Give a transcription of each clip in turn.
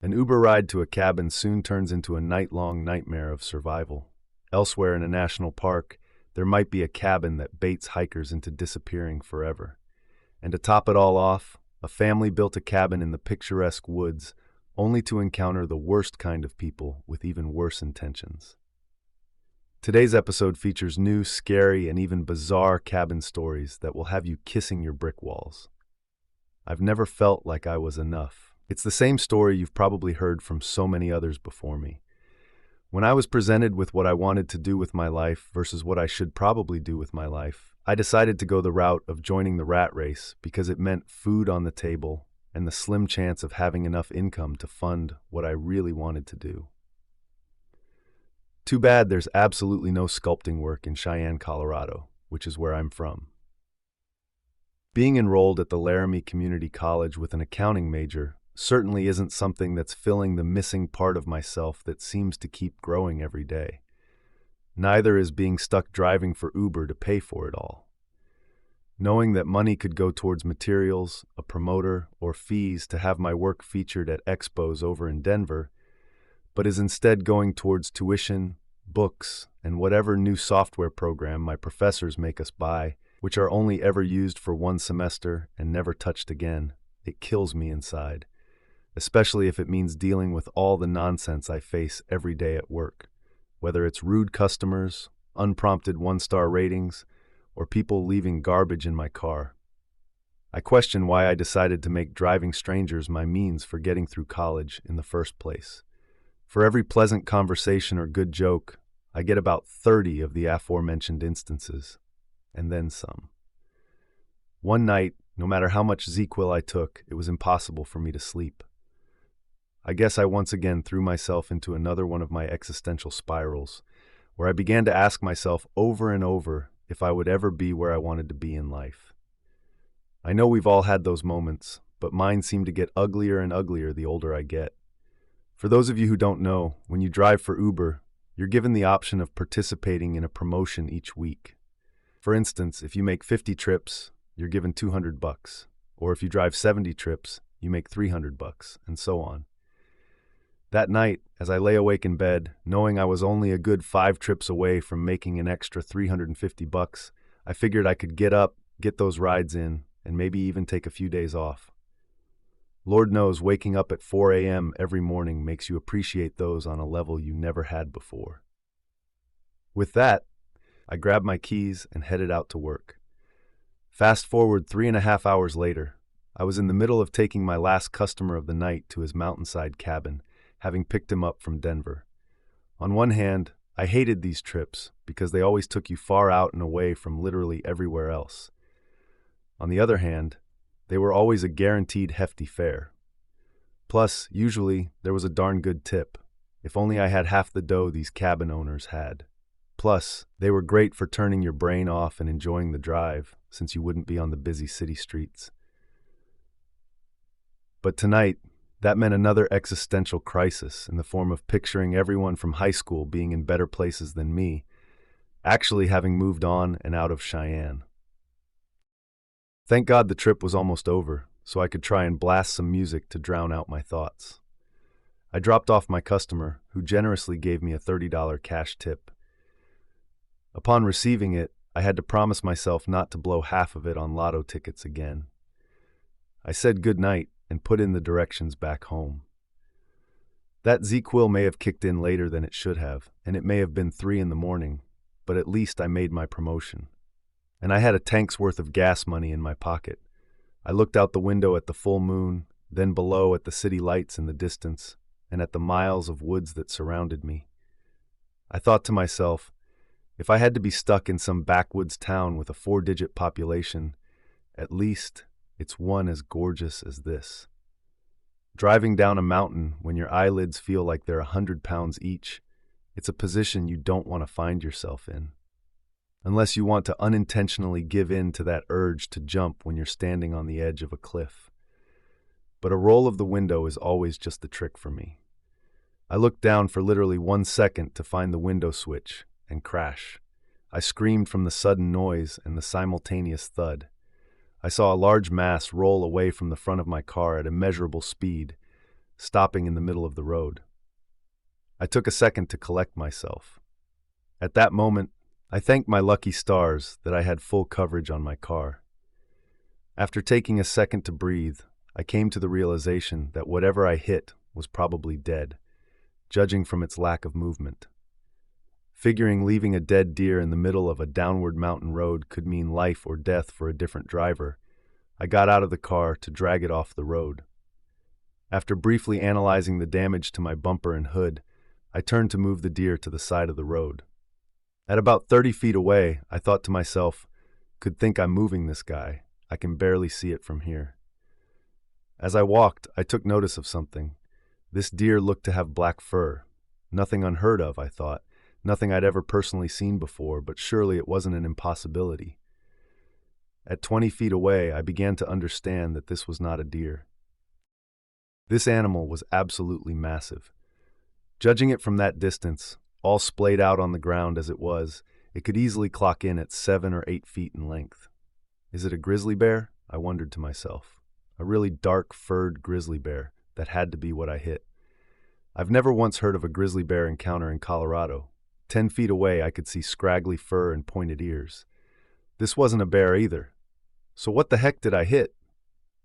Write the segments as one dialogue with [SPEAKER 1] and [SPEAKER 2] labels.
[SPEAKER 1] An Uber ride to a cabin soon turns into a night-long nightmare of survival. Elsewhere in a national park, there might be a cabin that baits hikers into disappearing forever. And to top it all off, a family built a cabin in the picturesque woods, only to encounter the worst kind of people with even worse intentions. Today's episode features new, scary, and even bizarre cabin stories that will have you kissing your brick walls. I've never felt like I was enough. It's the same story you've probably heard from so many others before me. When I was presented with what I wanted to do with my life versus what I should probably do with my life, I decided to go the route of joining the rat race because it meant food on the table and the slim chance of having enough income to fund what I really wanted to do. Too bad there's absolutely no sculpting work in Cheyenne, Colorado, which is where I'm from. Being enrolled at the Laramie Community College with an accounting major certainly isn't something that's filling the missing part of myself that seems to keep growing every day. Neither is being stuck driving for Uber to pay for it all. Knowing that money could go towards materials, a promoter, or fees to have my work featured at expos over in Denver, but is instead going towards tuition, books, and whatever new software program my professors make us buy, which are only ever used for one semester and never touched again, it kills me inside, especially if it means dealing with all the nonsense I face every day at work, whether it's rude customers, unprompted one-star ratings, or people leaving garbage in my car. I question why I decided to make driving strangers my means for getting through college in the first place. For every pleasant conversation or good joke, I get about 30 of the aforementioned instances, and then some. One night, no matter how much ZQL I took, it was impossible for me to sleep. I guess I once again threw myself into another one of my existential spirals, where I began to ask myself over and over if I would ever be where I wanted to be in life. I know we've all had those moments, but mine seem to get uglier and uglier the older I get. For those of you who don't know, when you drive for Uber, you're given the option of participating in a promotion each week. For instance, if you make 50 trips, you're given $200, or if you drive 70 trips, you make $300, and so on. That night, as I lay awake in bed, knowing I was only a good 5 trips away from making an extra $350, I figured I could get up, get those rides in, and maybe even take a few days off. Lord knows waking up at 4 a.m. every morning makes you appreciate those on a level you never had before. With that, I grabbed my keys and headed out to work. Fast forward 3.5 hours later, I was in the middle of taking my last customer of the night to his mountainside cabin, having picked him up from Denver. On one hand, I hated these trips because they always took you far out and away from literally everywhere else. On the other hand, they were always a guaranteed hefty fare. Plus, usually, there was a darn good tip, if only I had half the dough these cabin owners had. Plus, they were great for turning your brain off and enjoying the drive, since you wouldn't be on the busy city streets. But tonight, that meant another existential crisis in the form of picturing everyone from high school being in better places than me, actually having moved on and out of Cheyenne. Thank God the trip was almost over, so I could try and blast some music to drown out my thoughts. I dropped off my customer, who generously gave me a $30 cash tip. Upon receiving it, I had to promise myself not to blow half of it on lotto tickets again. I said good night and put in the directions back home. That ZQL may have kicked in later than it should have, and it may have been 3 a.m, but at least I made my promotion. And I had a tank's worth of gas money in my pocket. I looked out the window at the full moon, then below at the city lights in the distance, and at the miles of woods that surrounded me. I thought to myself, if I had to be stuck in some backwoods town with a 4-digit population, at least it's one as gorgeous as this. Driving down a mountain when your eyelids feel like they're 100 pounds each, it's a position you don't want to find yourself in. Unless you want to unintentionally give in to that urge to jump when you're standing on the edge of a cliff. But a roll of the window is always just the trick for me. I looked down for literally 1 second to find the window switch, and crash. I screamed from the sudden noise and the simultaneous thud. I saw a large mass roll away from the front of my car at immeasurable speed, stopping in the middle of the road. I took a second to collect myself. At that moment, I thanked my lucky stars that I had full coverage on my car. After taking a second to breathe, I came to the realization that whatever I hit was probably dead, judging from its lack of movement. Figuring leaving a dead deer in the middle of a downward mountain road could mean life or death for a different driver, I got out of the car to drag it off the road. After briefly analyzing the damage to my bumper and hood, I turned to move the deer to the side of the road. At about 30 feet away, I thought to myself, "Could think I'm moving this guy. I can barely see it from here." As I walked, I took notice of something. This deer looked to have black fur. Nothing unheard of, I thought. Nothing I'd ever personally seen before, but surely it wasn't an impossibility. At 20 feet away, I began to understand that this was not a deer. This animal was absolutely massive. Judging it from that distance, all splayed out on the ground as it was, it could easily clock in at 7 or 8 feet in length. Is it a grizzly bear? I wondered to myself. A really dark, furred grizzly bear. That had to be what I hit. I've never once heard of a grizzly bear encounter in Colorado. 10 feet away, I could see scraggly fur and pointed ears. This wasn't a bear either. So what the heck did I hit?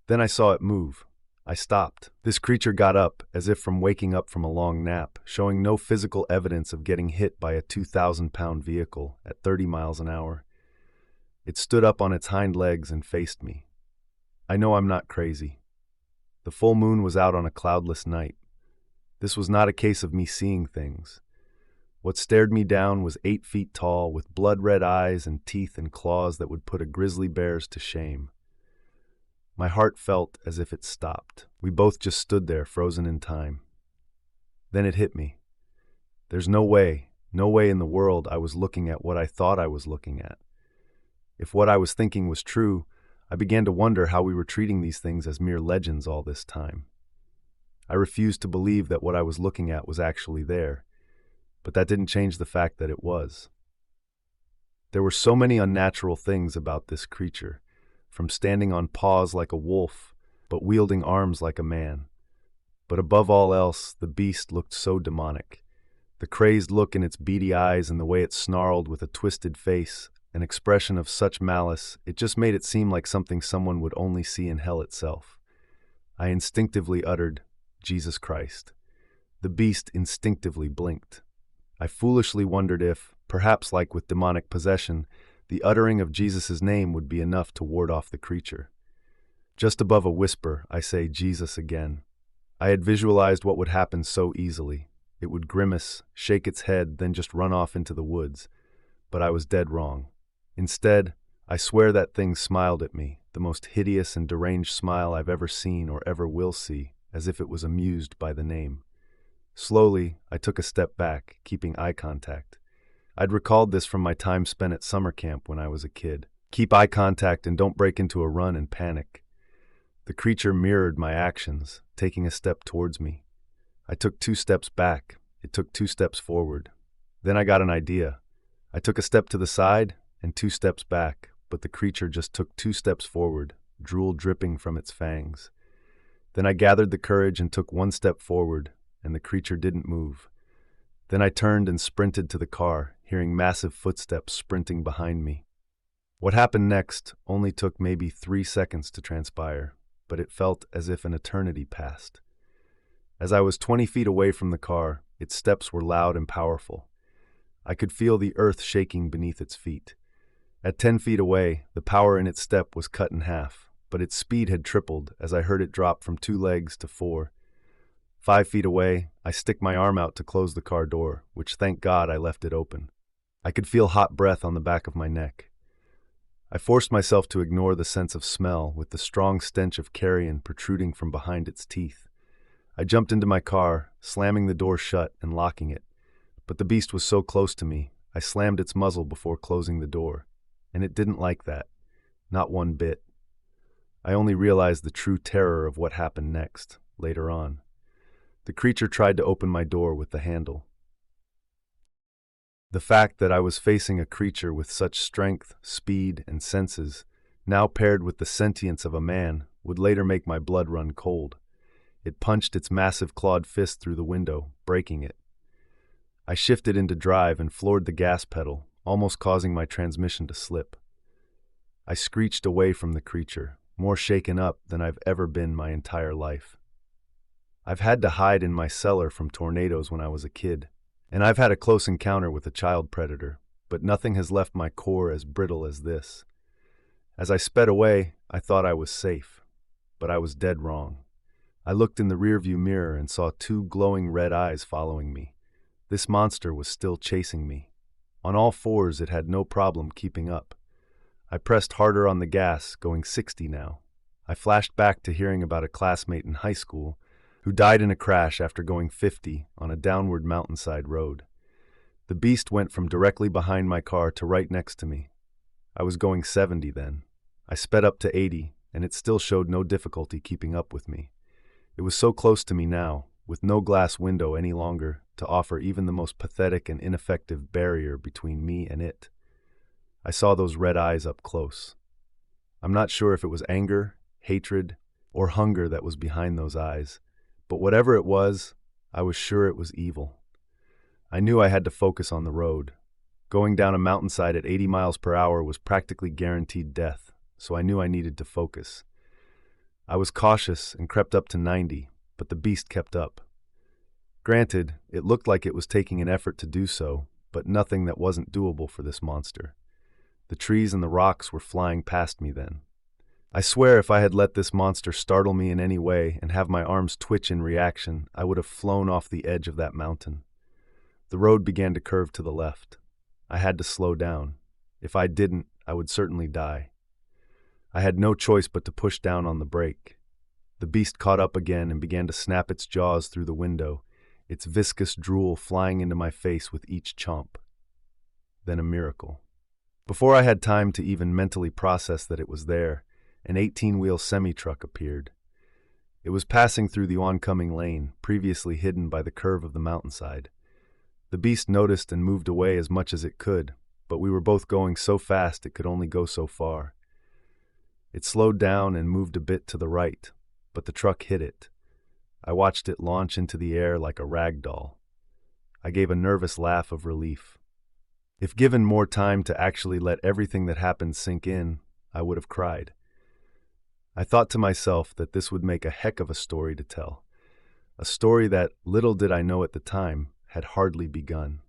[SPEAKER 1] Then I saw it move. I stopped. This creature got up, as if from waking up from a long nap, showing no physical evidence of getting hit by a 2,000-pound vehicle at 30 miles an hour. It stood up on its hind legs and faced me. I know I'm not crazy. The full moon was out on a cloudless night. This was not a case of me seeing things. What stared me down was 8 feet tall, with blood-red eyes and teeth and claws that would put a grizzly bear's to shame. My heart felt as if it stopped. We both just stood there, frozen in time. Then it hit me. There's no way in the world I was looking at what I thought I was looking at. If what I was thinking was true, I began to wonder how we were treating these things as mere legends all this time. I refused to believe that what I was looking at was actually there, but that didn't change the fact that it was. There were so many unnatural things about this creature, from standing on paws like a wolf, but wielding arms like a man. But above all else, the beast looked so demonic. The crazed look in its beady eyes and the way it snarled with a twisted face, an expression of such malice, it just made it seem like something someone would only see in hell itself. I instinctively uttered, "Jesus Christ." The beast instinctively blinked. I foolishly wondered if, perhaps like with demonic possession, the uttering of Jesus' name would be enough to ward off the creature. Just above a whisper, I say Jesus again. I had visualized what would happen so easily. It would grimace, shake its head, then just run off into the woods. But I was dead wrong. Instead, I swear that thing smiled at me, the most hideous and deranged smile I've ever seen or ever will see, as if it was amused by the name. Slowly, I took a step back, keeping eye contact. I'd recalled this from my time spent at summer camp when I was a kid. Keep eye contact and don't break into a run and panic. The creature mirrored my actions, taking a step towards me. I took 2 steps back. It took 2 steps forward. Then I got an idea. I took a step to the side and 2 steps back, but the creature just took 2 steps forward, drool dripping from its fangs. Then I gathered the courage and took 1 step forward, and the creature didn't move. Then I turned and sprinted to the car, hearing massive footsteps sprinting behind me. What happened next only took maybe 3 seconds to transpire, but it felt as if an eternity passed. As I was 20 feet away from the car, its steps were loud and powerful. I could feel the earth shaking beneath its feet. At 10 feet away, the power in its step was cut in half, but its speed had tripled as I heard it drop from 2 legs to 4. 5 feet away, I stick my arm out to close the car door, which thank God I left it open. I could feel hot breath on the back of my neck. I forced myself to ignore the sense of smell with the strong stench of carrion protruding from behind its teeth. I jumped into my car, slamming the door shut and locking it. But the beast was so close to me, I slammed its muzzle before closing the door. And it didn't like that. Not one bit. I only realized the true terror of what happened next, later on. The creature tried to open my door with the handle. The fact that I was facing a creature with such strength, speed, and senses, now paired with the sentience of a man, would later make my blood run cold. It punched its massive clawed fist through the window, breaking it. I shifted into drive and floored the gas pedal, almost causing my transmission to slip. I screeched away from the creature, more shaken up than I've ever been my entire life. I've had to hide in my cellar from tornadoes when I was a kid, and I've had a close encounter with a child predator, but nothing has left my core as brittle as this. As I sped away, I thought I was safe, but I was dead wrong. I looked in the rearview mirror and saw two glowing red eyes following me. This monster was still chasing me. On all fours, it had no problem keeping up. I pressed harder on the gas, going 60 now. I flashed back to hearing about a classmate in high school who died in a crash after going 50 on a downward mountainside road. The beast went from directly behind my car to right next to me. I was going 70 then. I sped up to 80, and it still showed no difficulty keeping up with me. It was so close to me now, with no glass window any longer to offer even the most pathetic and ineffective barrier between me and it. I saw those red eyes up close. I'm not sure if it was anger, hatred, or hunger that was behind those eyes, but whatever it was, I was sure it was evil. I knew I had to focus on the road. Going down a mountainside at 80 miles per hour was practically guaranteed death, so I knew I needed to focus. I was cautious and crept up to 90, but the beast kept up. Granted, it looked like it was taking an effort to do so, but nothing that wasn't doable for this monster. The trees and the rocks were flying past me then. I swear if I had let this monster startle me in any way and have my arms twitch in reaction, I would have flown off the edge of that mountain. The road began to curve to the left. I had to slow down. If I didn't, I would certainly die. I had no choice but to push down on the brake. The beast caught up again and began to snap its jaws through the window, its viscous drool flying into my face with each chomp. Then a miracle. Before I had time to even mentally process that it was there, an 18-wheel semi-truck appeared. It was passing through the oncoming lane, previously hidden by the curve of the mountainside. The beast noticed and moved away as much as it could, but we were both going so fast it could only go so far. It slowed down and moved a bit to the right, but the truck hit it. I watched it launch into the air like a rag doll. I gave a nervous laugh of relief. If given more time to actually let everything that happened sink in, I would have cried. I thought to myself that this would make a heck of a story to tell, a story that, little did I know at the time, had hardly begun.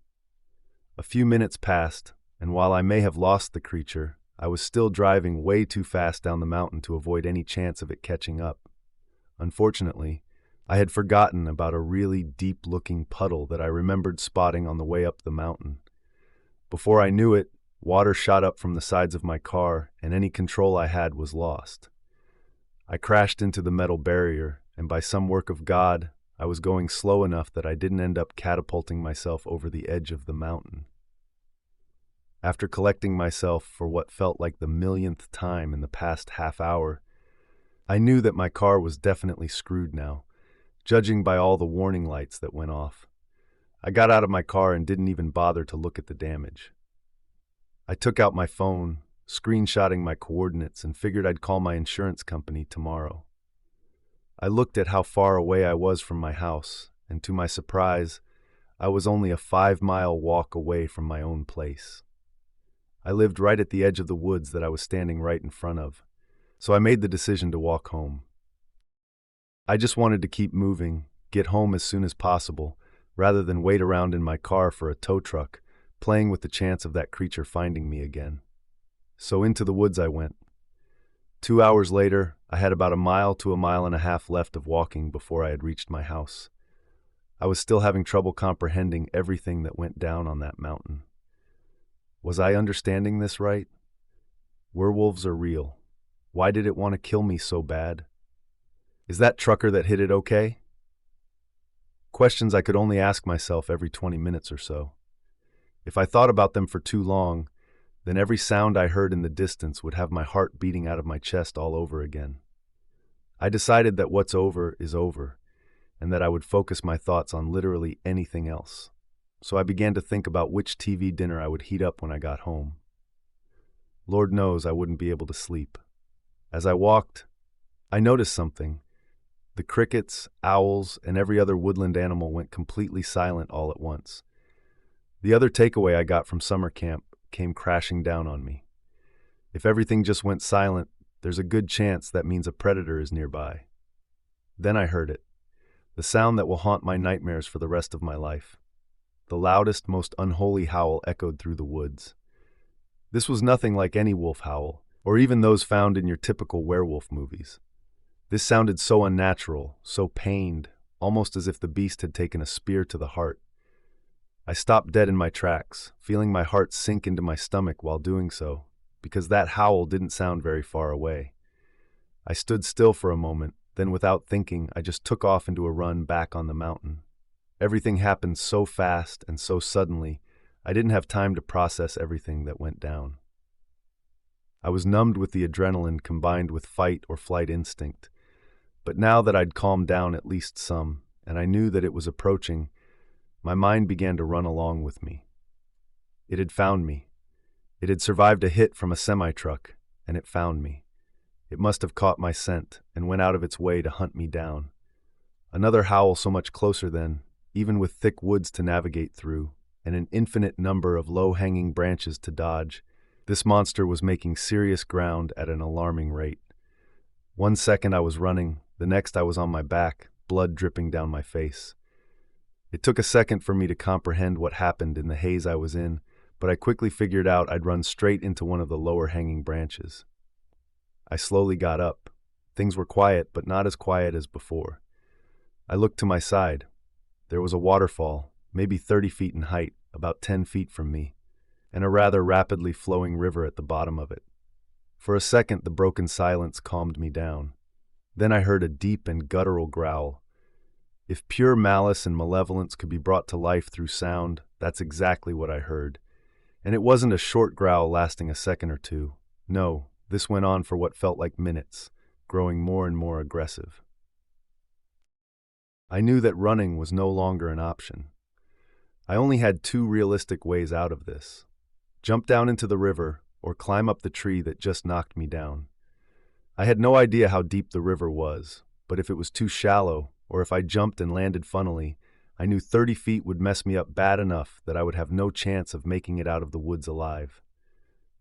[SPEAKER 1] A few minutes passed, and while I may have lost the creature, I was still driving way too fast down the mountain to avoid any chance of it catching up. Unfortunately, I had forgotten about a really deep-looking puddle that I remembered spotting on the way up the mountain. Before I knew it, water shot up from the sides of my car, and any control I had was lost. I crashed into the metal barrier, and by some work of God, I was going slow enough that I didn't end up catapulting myself over the edge of the mountain. After collecting myself for what felt like the millionth time in the past half hour, I knew that my car was definitely screwed now, judging by all the warning lights that went off. I got out of my car and didn't even bother to look at the damage. I took out my phone, screenshotting my coordinates, and figured I'd call my insurance company tomorrow. I looked at how far away I was from my house, and to my surprise, I was only a 5-mile walk away from my own place. I lived right at the edge of the woods that I was standing right in front of, so I made the decision to walk home. I just wanted to keep moving, get home as soon as possible, rather than wait around in my car for a tow truck, playing with the chance of that creature finding me again. So into the woods I went. 2 hours later, I had about 1 mile to 1.5 miles left of walking before I had reached my house. I was still having trouble comprehending everything that went down on that mountain. Was I understanding this right? Werewolves are real. Why did it want to kill me so bad? Is that trucker that hit it okay? Questions I could only ask myself every 20 minutes or so. If I thought about them for too long, then every sound I heard in the distance would have my heart beating out of my chest all over again. I decided that what's over is over, and that I would focus my thoughts on literally anything else. So I began to think about which TV dinner I would heat up when I got home. Lord knows I wouldn't be able to sleep. As I walked, I noticed something. The The crickets, owls, and every other woodland animal went completely silent all at once. The other takeaway I got from summer camp came crashing down on me. If everything just went silent, there's a good chance that means a predator is nearby. Then I heard it, the sound that will haunt my nightmares for the rest of my life. The loudest, most unholy howl echoed through the woods. This was nothing like any wolf howl, or even those found in your typical werewolf movies. This sounded so unnatural, so pained, almost as if the beast had taken a spear to the heart. I stopped dead in my tracks, feeling my heart sink into my stomach while doing so, because that howl didn't sound very far away. I stood still for a moment, then without thinking, I just took off into a run back on the mountain. Everything happened so fast and so suddenly, I didn't have time to process everything that went down. I was numbed with the adrenaline combined with fight or flight instinct. But now that I'd calmed down at least some, and I knew that it was approaching, my mind began to run along with me. It had found me. It had survived a hit from a semi-truck, and it found me. It must have caught my scent and went out of its way to hunt me down. Another howl so much closer then, even with thick woods to navigate through, and an infinite number of low-hanging branches to dodge, this monster was making serious ground at an alarming rate. 1 second I was running, the next I was on my back, blood dripping down my face. It took a second for me to comprehend what happened in the haze I was in, but I quickly figured out I'd run straight into one of the lower hanging branches. I slowly got up. Things were quiet, but not as quiet as before. I looked to my side. There was a waterfall, maybe 30 feet in height, about 10 feet from me, and a rather rapidly flowing river at the bottom of it. For a second, the broken silence calmed me down. Then I heard a deep and guttural growl. If pure malice and malevolence could be brought to life through sound, that's exactly what I heard. And it wasn't a short growl lasting a second or two. No, this went on for what felt like minutes, growing more and more aggressive. I knew that running was no longer an option. I only had 2 realistic ways out of this: jump down into the river or climb up the tree that just knocked me down. I had no idea how deep the river was, but if it was too shallow, or if I jumped and landed funnily, I knew 30 feet would mess me up bad enough that I would have no chance of making it out of the woods alive.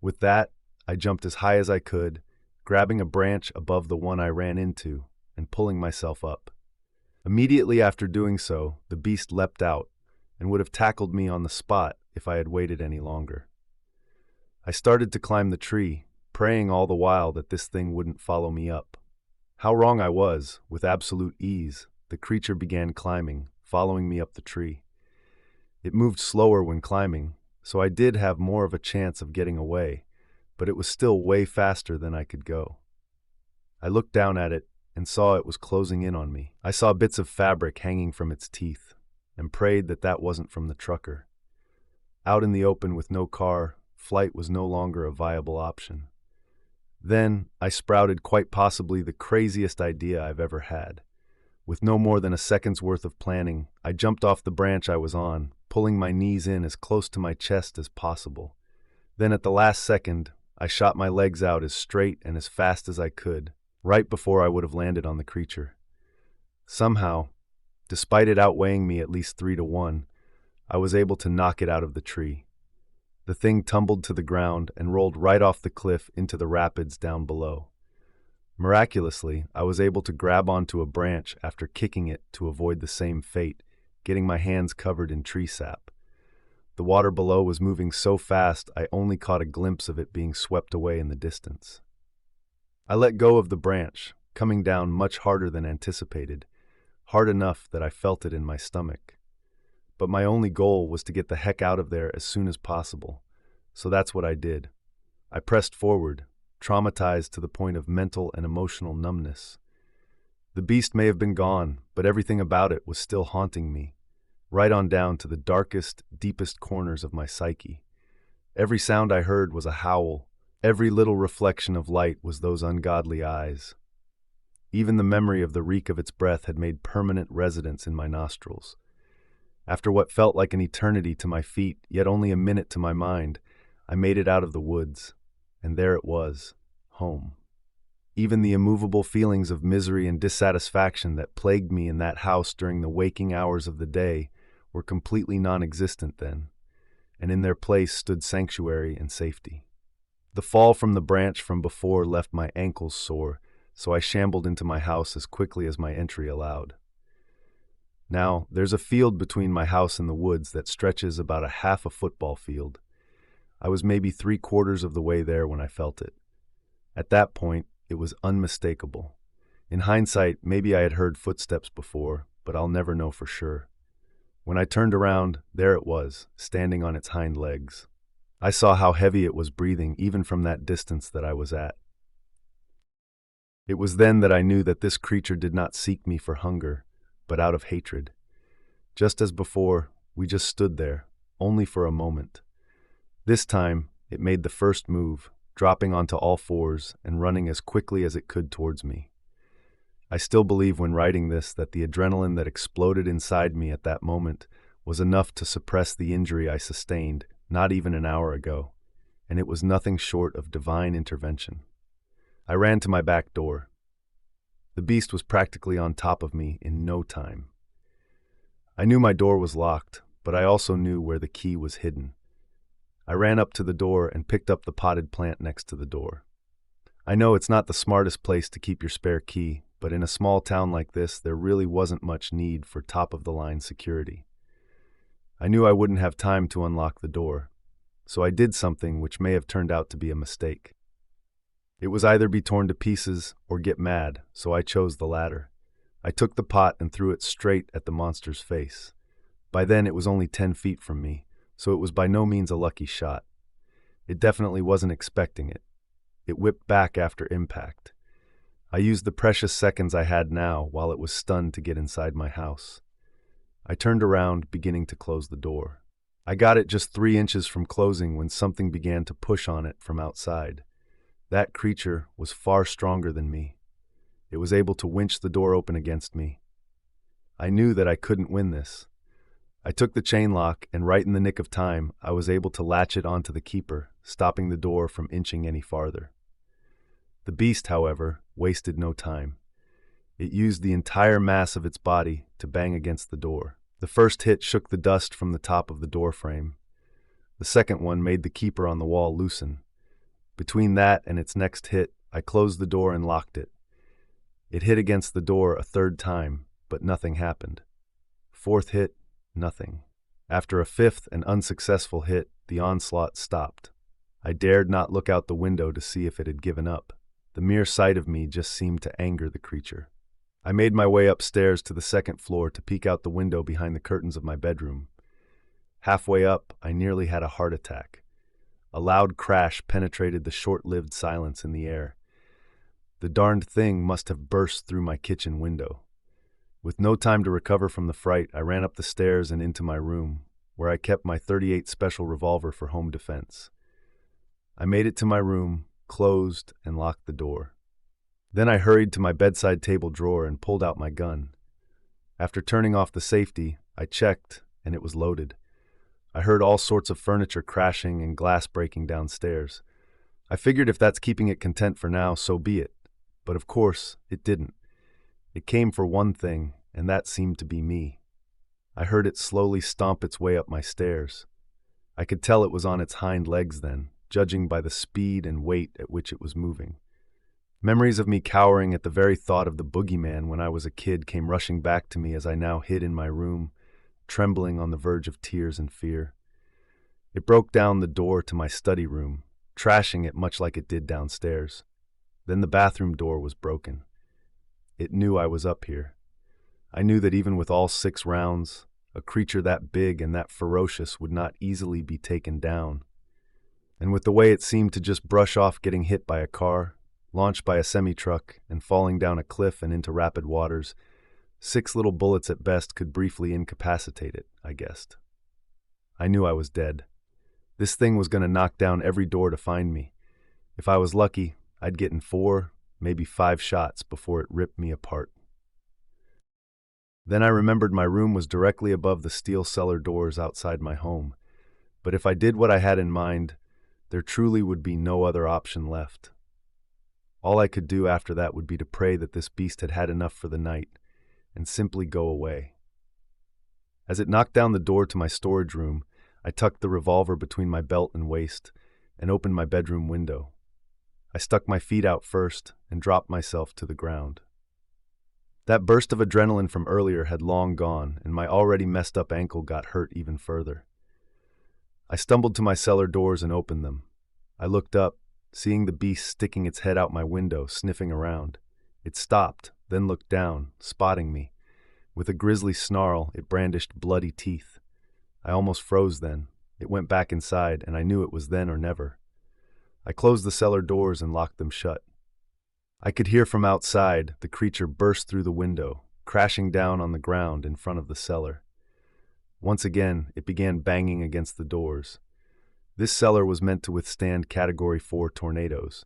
[SPEAKER 1] With that, I jumped as high as I could, grabbing a branch above the one I ran into and pulling myself up. Immediately after doing so, the beast leapt out and would have tackled me on the spot if I had waited any longer. I started to climb the tree, praying all the while that this thing wouldn't follow me up. How wrong I was. With absolute ease, the creature began climbing, following me up the tree. It moved slower when climbing, so I did have more of a chance of getting away, but it was still way faster than I could go. I looked down at it and saw it was closing in on me. I saw bits of fabric hanging from its teeth, and prayed that that wasn't from the trucker. Out in the open with no car, flight was no longer a viable option. Then I sprouted quite possibly the craziest idea I've ever had. With no more than a second's worth of planning, I jumped off the branch I was on, pulling my knees in as close to my chest as possible. Then at the last second, I shot my legs out as straight and as fast as I could, right before I would have landed on the creature. Somehow, despite it outweighing me at least 3-1, I was able to knock it out of the tree. The thing tumbled to the ground and rolled right off the cliff into the rapids down below. Miraculously, I was able to grab onto a branch after kicking it to avoid the same fate, getting my hands covered in tree sap. The water below was moving so fast I only caught a glimpse of it being swept away in the distance. I let go of the branch, coming down much harder than anticipated, hard enough that I felt it in my stomach. But my only goal was to get the heck out of there as soon as possible, so that's what I did. I pressed forward, traumatized to the point of mental and emotional numbness. The beast may have been gone, but everything about it was still haunting me, right on down to the darkest, deepest corners of my psyche. Every sound I heard was a howl. Every little reflection of light was those ungodly eyes. Even the memory of the reek of its breath had made permanent residence in my nostrils. After what felt like an eternity to my feet, yet only a minute to my mind, I made it out of the woods, and there it was, home. Even the immovable feelings of misery and dissatisfaction that plagued me in that house during the waking hours of the day were completely non-existent then, and in their place stood sanctuary and safety. The fall from the branch from before left my ankles sore, so I shambled into my house as quickly as my entry allowed. Now, there's a field between my house and the woods that stretches about a half a football field. I was maybe 3/4 of the way there when I felt it. At that point, it was unmistakable. In hindsight, maybe I had heard footsteps before, but I'll never know for sure. When I turned around, there it was, standing on its hind legs. I saw how heavy it was breathing even from that distance that I was at. It was then that I knew that this creature did not seek me for hunger, but out of hatred. Just as before, we just stood there, only for a moment. This time, it made the first move, dropping onto all fours and running as quickly as it could towards me. I still believe when writing this that the adrenaline that exploded inside me at that moment was enough to suppress the injury I sustained not even an hour ago, and it was nothing short of divine intervention. I ran to my back door. The beast was practically on top of me in no time. I knew my door was locked, but I also knew where the key was hidden. I ran up to the door and picked up the potted plant next to the door. I know it's not the smartest place to keep your spare key, but in a small town like this, there really wasn't much need for top-of-the-line security. I knew I wouldn't have time to unlock the door, so I did something which may have turned out to be a mistake. It was either be torn to pieces or get mad, so I chose the latter. I took the pot and threw it straight at the monster's face. By then it was only 10 feet from me, so it was by no means a lucky shot. It definitely wasn't expecting it. It whipped back after impact. I used the precious seconds I had now while it was stunned to get inside my house. I turned around, beginning to close the door. I got it just 3 inches from closing when something began to push on it from outside. That creature was far stronger than me. It was able to winch the door open against me. I knew that I couldn't win this. I took the chain lock, and right in the nick of time, I was able to latch it onto the keeper, stopping the door from inching any farther. The beast, however, wasted no time. It used the entire mass of its body to bang against the door. The first hit shook the dust from the top of the door frame. The second one made the keeper on the wall loosen. Between that and its next hit, I closed the door and locked it. It hit against the door a third time, but nothing happened. Fourth hit, nothing. After a fifth and unsuccessful hit, the onslaught stopped. I dared not look out the window to see if it had given up. The mere sight of me just seemed to anger the creature. I made my way upstairs to the second floor to peek out the window behind the curtains of my bedroom. Halfway up, I nearly had a heart attack. A loud crash penetrated the short-lived silence in the air. The darned thing must have burst through my kitchen window. With no time to recover from the fright, I ran up the stairs and into my room, where I kept my .38 special revolver for home defense. I made it to my room, closed, and locked the door. Then I hurried to my bedside table drawer and pulled out my gun. After turning off the safety, I checked, and it was loaded. I heard all sorts of furniture crashing and glass breaking downstairs. I figured if that's keeping it content for now, so be it. But of course, it didn't. It came for one thing, and that seemed to be me. I heard it slowly stomp its way up my stairs. I could tell it was on its hind legs then, judging by the speed and weight at which it was moving. Memories of me cowering at the very thought of the boogeyman when I was a kid came rushing back to me as I now hid in my room, trembling on the verge of tears and fear. It broke down the door to my study room, trashing it much like it did downstairs. Then the bathroom door was broken. It knew I was up here. I knew that even with all 6 rounds, a creature that big and that ferocious would not easily be taken down. And with the way it seemed to just brush off getting hit by a car, launched by a semi-truck, and falling down a cliff and into rapid waters, 6 little bullets at best could briefly incapacitate it, I guessed. I knew I was dead. This thing was going to knock down every door to find me. If I was lucky, I'd get in 4, maybe 5 shots before it ripped me apart. Then I remembered my room was directly above the steel cellar doors outside my home. But if I did what I had in mind, there truly would be no other option left. All I could do after that would be to pray that this beast had had enough for the night and simply go away. As it knocked down the door to my storage room, I tucked the revolver between my belt and waist and opened my bedroom window. I stuck my feet out first and dropped myself to the ground. That burst of adrenaline from earlier had long gone, and my already messed up ankle got hurt even further. I stumbled to my cellar doors and opened them. I looked up, seeing the beast sticking its head out my window, sniffing around. It stopped, then looked down, spotting me. With a grisly snarl, it brandished bloody teeth. I almost froze then. It went back inside, and I knew it was then or never. I closed the cellar doors and locked them shut. I could hear from outside the creature burst through the window, crashing down on the ground in front of the cellar. Once again, it began banging against the doors. This cellar was meant to withstand Category 4 tornadoes,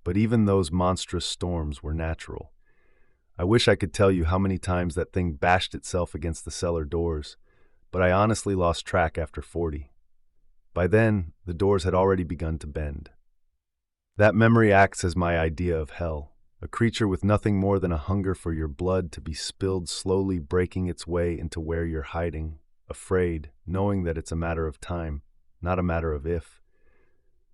[SPEAKER 1] but even those monstrous storms were natural. I wish I could tell you how many times that thing bashed itself against the cellar doors, but I honestly lost track after 40. By then, the doors had already begun to bend. That memory acts as my idea of hell, a creature with nothing more than a hunger for your blood to be spilled, slowly breaking its way into where you're hiding, afraid, knowing that it's a matter of time, not a matter of if.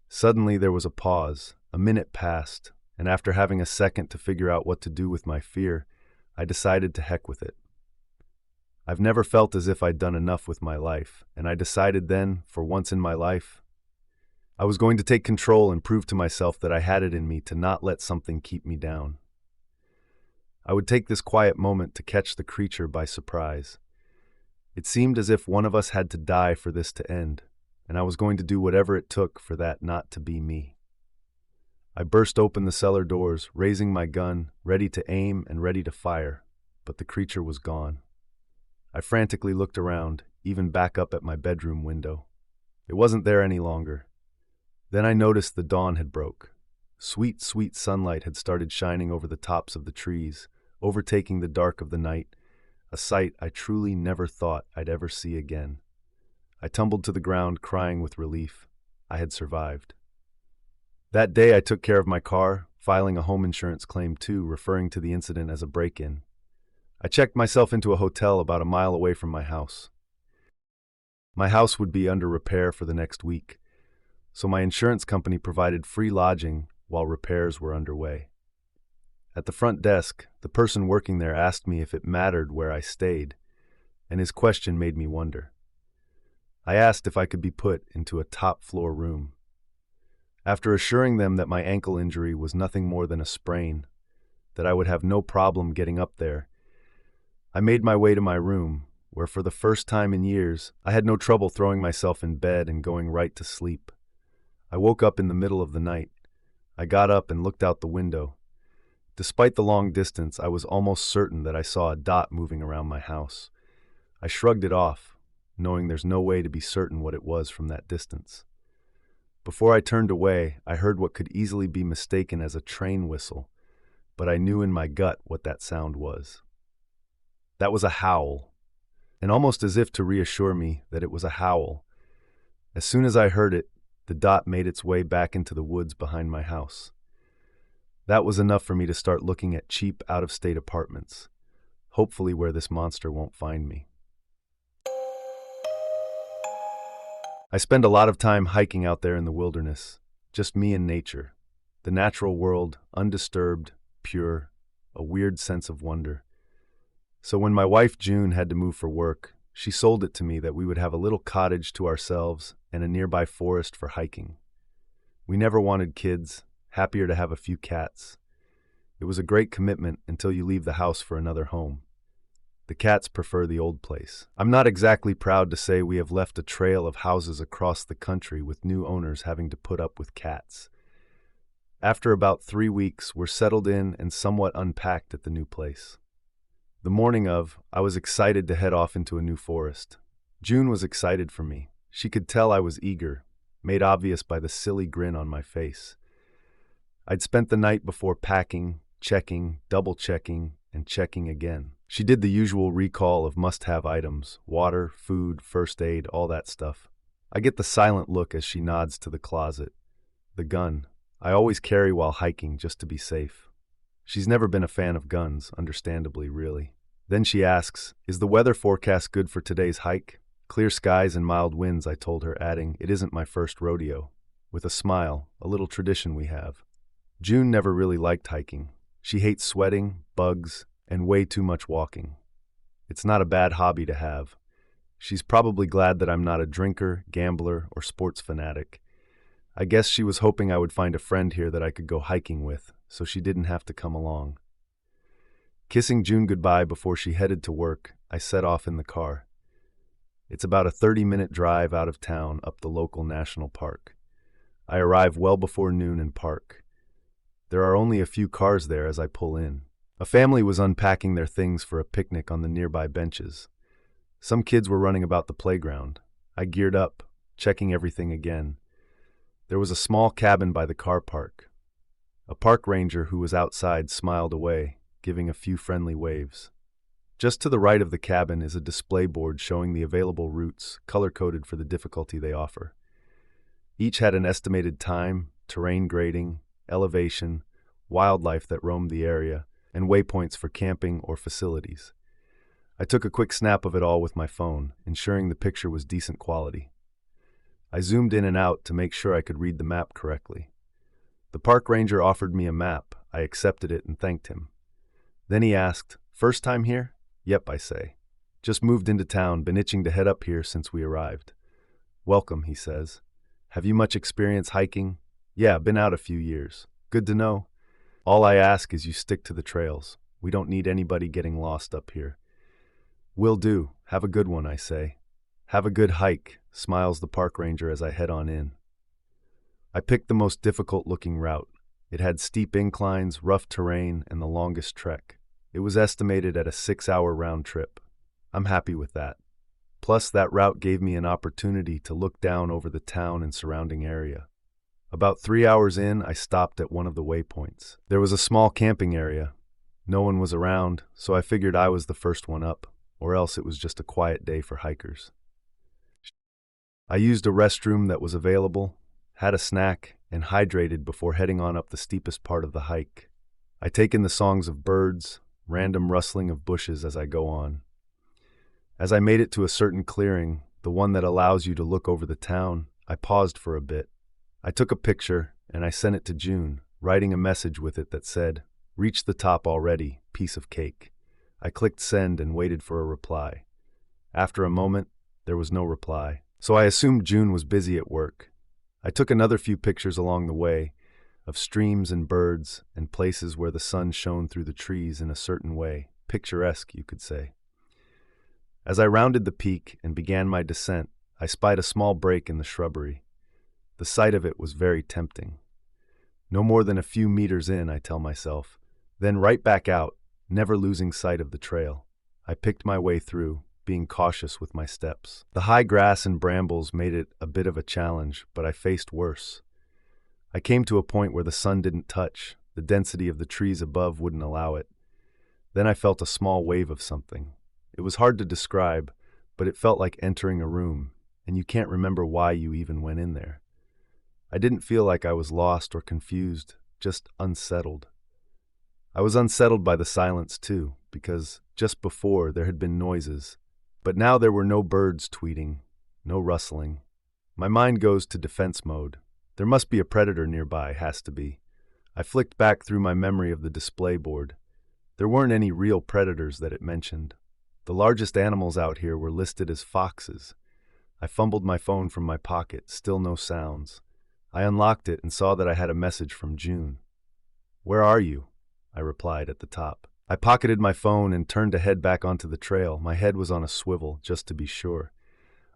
[SPEAKER 1] Suddenly there was a pause. A minute passed, and after having a second to figure out what to do with my fear, I decided to heck with it. I've never felt as if I'd done enough with my life, and I decided then, for once in my life, I was going to take control and prove to myself that I had it in me to not let something keep me down. I would take this quiet moment to catch the creature by surprise. It seemed as if one of us had to die for this to end, and I was going to do whatever it took for that not to be me. I burst open the cellar doors, raising my gun, ready to aim and ready to fire, but the creature was gone. I frantically looked around, even back up at my bedroom window. It wasn't there any longer. Then I noticed the dawn had broke. Sweet, sweet sunlight had started shining over the tops of the trees, overtaking the dark of the night, a sight I truly never thought I'd ever see again. I tumbled to the ground, crying with relief. I had survived. That day I took care of my car, filing a home insurance claim too, referring to the incident as a break-in. I checked myself into a hotel about a mile away from my house. My house would be under repair for the next week, so my insurance company provided free lodging while repairs were underway. At the front desk, the person working there asked me if it mattered where I stayed, and his question made me wonder. I asked if I could be put into a top-floor room. After assuring them that my ankle injury was nothing more than a sprain, that I would have no problem getting up there, I made my way to my room, where for the first time in years, I had no trouble throwing myself in bed and going right to sleep. I woke up in the middle of the night. I got up and looked out the window. Despite the long distance, I was almost certain that I saw a dot moving around my house. I shrugged it off, knowing there's no way to be certain what it was from that distance. Before I turned away, I heard what could easily be mistaken as a train whistle, but I knew in my gut what that sound was. That was a howl, and almost as if to reassure me that it was a howl, as soon as I heard it, the dot made its way back into the woods behind my house. That was enough for me to start looking at cheap, out-of-state apartments, hopefully where this monster won't find me. I spend a lot of time hiking out there in the wilderness, just me and nature. The natural world, undisturbed, pure, a weird sense of wonder. So when my wife June had to move for work, she sold it to me that we would have a little cottage to ourselves and a nearby forest for hiking. We never wanted kids, happier to have a few cats. It was a great commitment until you leave the house for another home. The cats prefer the old place. I'm not exactly proud to say we have left a trail of houses across the country with new owners having to put up with cats. After about 3 weeks, we're settled in and somewhat unpacked at the new place. The morning of, I was excited to head off into a new forest. June was excited for me. She could tell I was eager, made obvious by the silly grin on my face. I'd spent the night before packing, checking, double-checking, and checking again. She did the usual recall of must-have items, water, food, first aid, all that stuff. I get the silent look as she nods to the closet. The gun. I always carry while hiking just to be safe. She's never been a fan of guns, understandably, really. Then she asks, "Is the weather forecast good for today's hike?" "Clear skies and mild winds," I told her, adding, "It isn't my first rodeo." With a smile, a little tradition we have. June never really liked hiking. She hates sweating, bugs, and way too much walking. It's not a bad hobby to have. She's probably glad that I'm not a drinker, gambler, or sports fanatic. I guess she was hoping I would find a friend here that I could go hiking with, so she didn't have to come along. Kissing June goodbye before she headed to work, I set off in the car. It's about a 30-minute drive out of town up the local national park. I arrive well before noon and park. There are only a few cars there as I pull in. A family was unpacking their things for a picnic on the nearby benches. Some kids were running about the playground. I geared up, checking everything again. There was a small cabin by the car park. A park ranger who was outside smiled away, giving a few friendly waves. Just to the right of the cabin is a display board showing the available routes, color-coded for the difficulty they offer. Each had an estimated time, terrain grading, elevation, wildlife that roamed the area, and waypoints for camping or facilities. I took a quick snap of it all with my phone, ensuring the picture was decent quality. I zoomed in and out to make sure I could read the map correctly. The park ranger offered me a map. I accepted it and thanked him. Then he asked, "First time here?" "Yep," I say. "Just moved into town, been itching to head up here since we arrived." "Welcome," he says. "Have you much experience hiking?" "Yeah, been out a few years." "Good to know. All I ask is you stick to the trails. We don't need anybody getting lost up here." "Will do. Have a good one," I say. "Have a good hike," smiles the park ranger as I head on in. I picked the most difficult-looking route. It had steep inclines, rough terrain, and the longest trek. It was estimated at a 6-hour round trip. I'm happy with that. Plus, that route gave me an opportunity to look down over the town and surrounding area. About 3 hours in, I stopped at one of the waypoints. There was a small camping area. No one was around, so I figured I was the first one up, or else it was just a quiet day for hikers. I used a restroom that was available, had a snack, and hydrated before heading on up the steepest part of the hike. I take in the songs of birds, random rustling of bushes as I go on. As I made it to a certain clearing, the one that allows you to look over the town, I paused for a bit. I took a picture, and I sent it to June, writing a message with it that said, "Reached the top already, piece of cake." I clicked send and waited for a reply. After a moment, there was no reply, so I assumed June was busy at work. I took another few pictures along the way, of streams and birds and places where the sun shone through the trees in a certain way, picturesque, you could say. As I rounded the peak and began my descent, I spied a small break in the shrubbery. The sight of it was very tempting. No more than a few meters in, I tell myself, then right back out, never losing sight of the trail. I picked my way through, being cautious with my steps. The high grass and brambles made it a bit of a challenge, but I faced worse. I came to a point where the sun didn't touch, the density of the trees above wouldn't allow it. Then I felt a small wave of something. It was hard to describe, but it felt like entering a room, and you can't remember why you even went in there. I didn't feel like I was lost or confused, just unsettled. I was unsettled by the silence too, because just before there had been noises, but now there were no birds tweeting, no rustling. My mind goes to defense mode. There must be a predator nearby, has to be. I flicked back through my memory of the display board. There weren't any real predators that it mentioned. The largest animals out here were listed as foxes. I fumbled my phone from my pocket, still no sounds. I unlocked it and saw that I had a message from June. "Where are you?" I replied at the top. I pocketed my phone and turned to head back onto the trail. My head was on a swivel, just to be sure.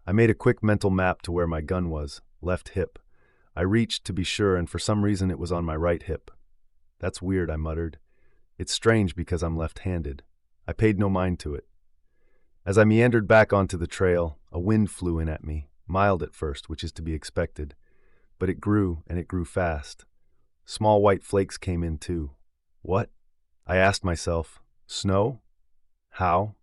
[SPEAKER 1] I made a quick mental map to where my gun was, left hip. I reached to be sure, and for some reason it was on my right hip. "That's weird," I muttered. "It's strange because I'm left-handed." I paid no mind to it. As I meandered back onto the trail, a wind flew in at me, mild at first, which is to be expected. But it grew, and it grew fast. Small white flakes came in too. What? I asked myself. Snow? How?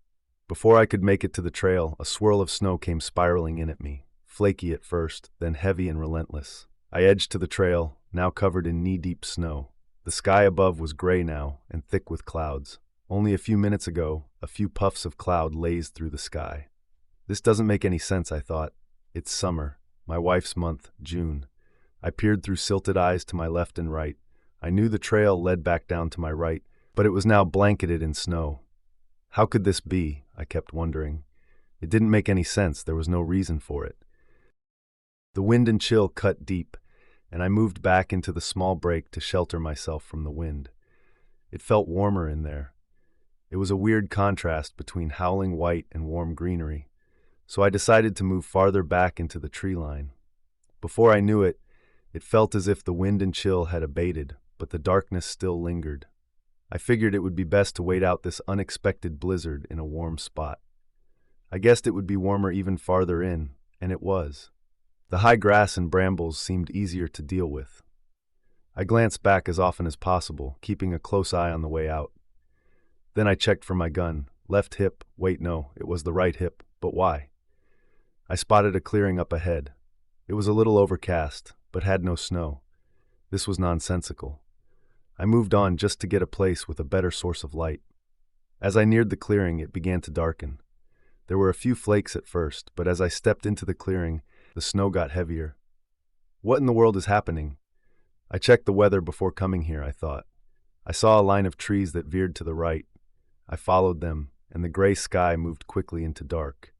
[SPEAKER 1] Before I could make it to the trail, a swirl of snow came spiraling in at me, flaky at first, then heavy and relentless. I edged to the trail, now covered in knee-deep snow. The sky above was gray now and thick with clouds. Only a few minutes ago, a few puffs of cloud lazed through the sky. This doesn't make any sense, I thought. It's summer, my wife's month, June. I peered through silted eyes to my left and right. I knew the trail led back down to my right, but it was now blanketed in snow. How could this be? I kept wondering. It didn't make any sense. There was no reason for it. The wind and chill cut deep, and I moved back into the small break to shelter myself from the wind. It felt warmer in there. It was a weird contrast between howling white and warm greenery, so I decided to move farther back into the tree line. Before I knew it, it felt as if the wind and chill had abated, but the darkness still lingered. I figured it would be best to wait out this unexpected blizzard in a warm spot. I guessed it would be warmer even farther in, and it was. The high grass and brambles seemed easier to deal with. I glanced back as often as possible, keeping a close eye on the way out. Then I checked for my gun. Left hip. Wait, no, it was the right hip. But why? I spotted a clearing up ahead. It was a little overcast, but had no snow. This was nonsensical. I moved on just to get a place with a better source of light. As I neared the clearing, it began to darken. There were a few flakes at first, but as I stepped into the clearing, the snow got heavier. What in the world is happening? I checked the weather before coming here, I thought. I saw a line of trees that veered to the right. I followed them, and the gray sky moved quickly into dark.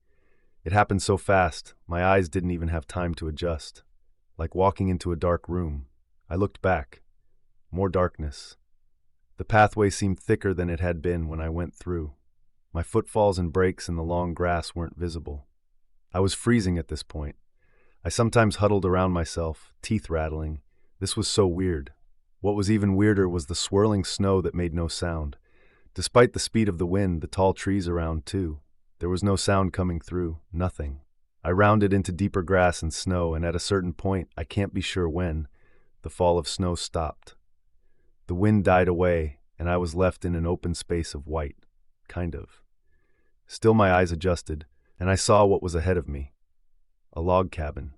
[SPEAKER 1] It happened so fast, my eyes didn't even have time to adjust. Like walking into a dark room. I looked back. More darkness. The pathway seemed thicker than it had been when I went through. My footfalls and breaks in the long grass weren't visible. I was freezing at this point. I sometimes huddled around myself, teeth rattling. This was so weird. What was even weirder was the swirling snow that made no sound. Despite the speed of the wind, the tall trees around, too. There was no sound coming through, nothing. I rounded into deeper grass and snow, and at a certain point, I can't be sure when, the fall of snow stopped. The wind died away, and I was left in an open space of white, kind of. Still my eyes adjusted, and I saw what was ahead of me. A log cabin.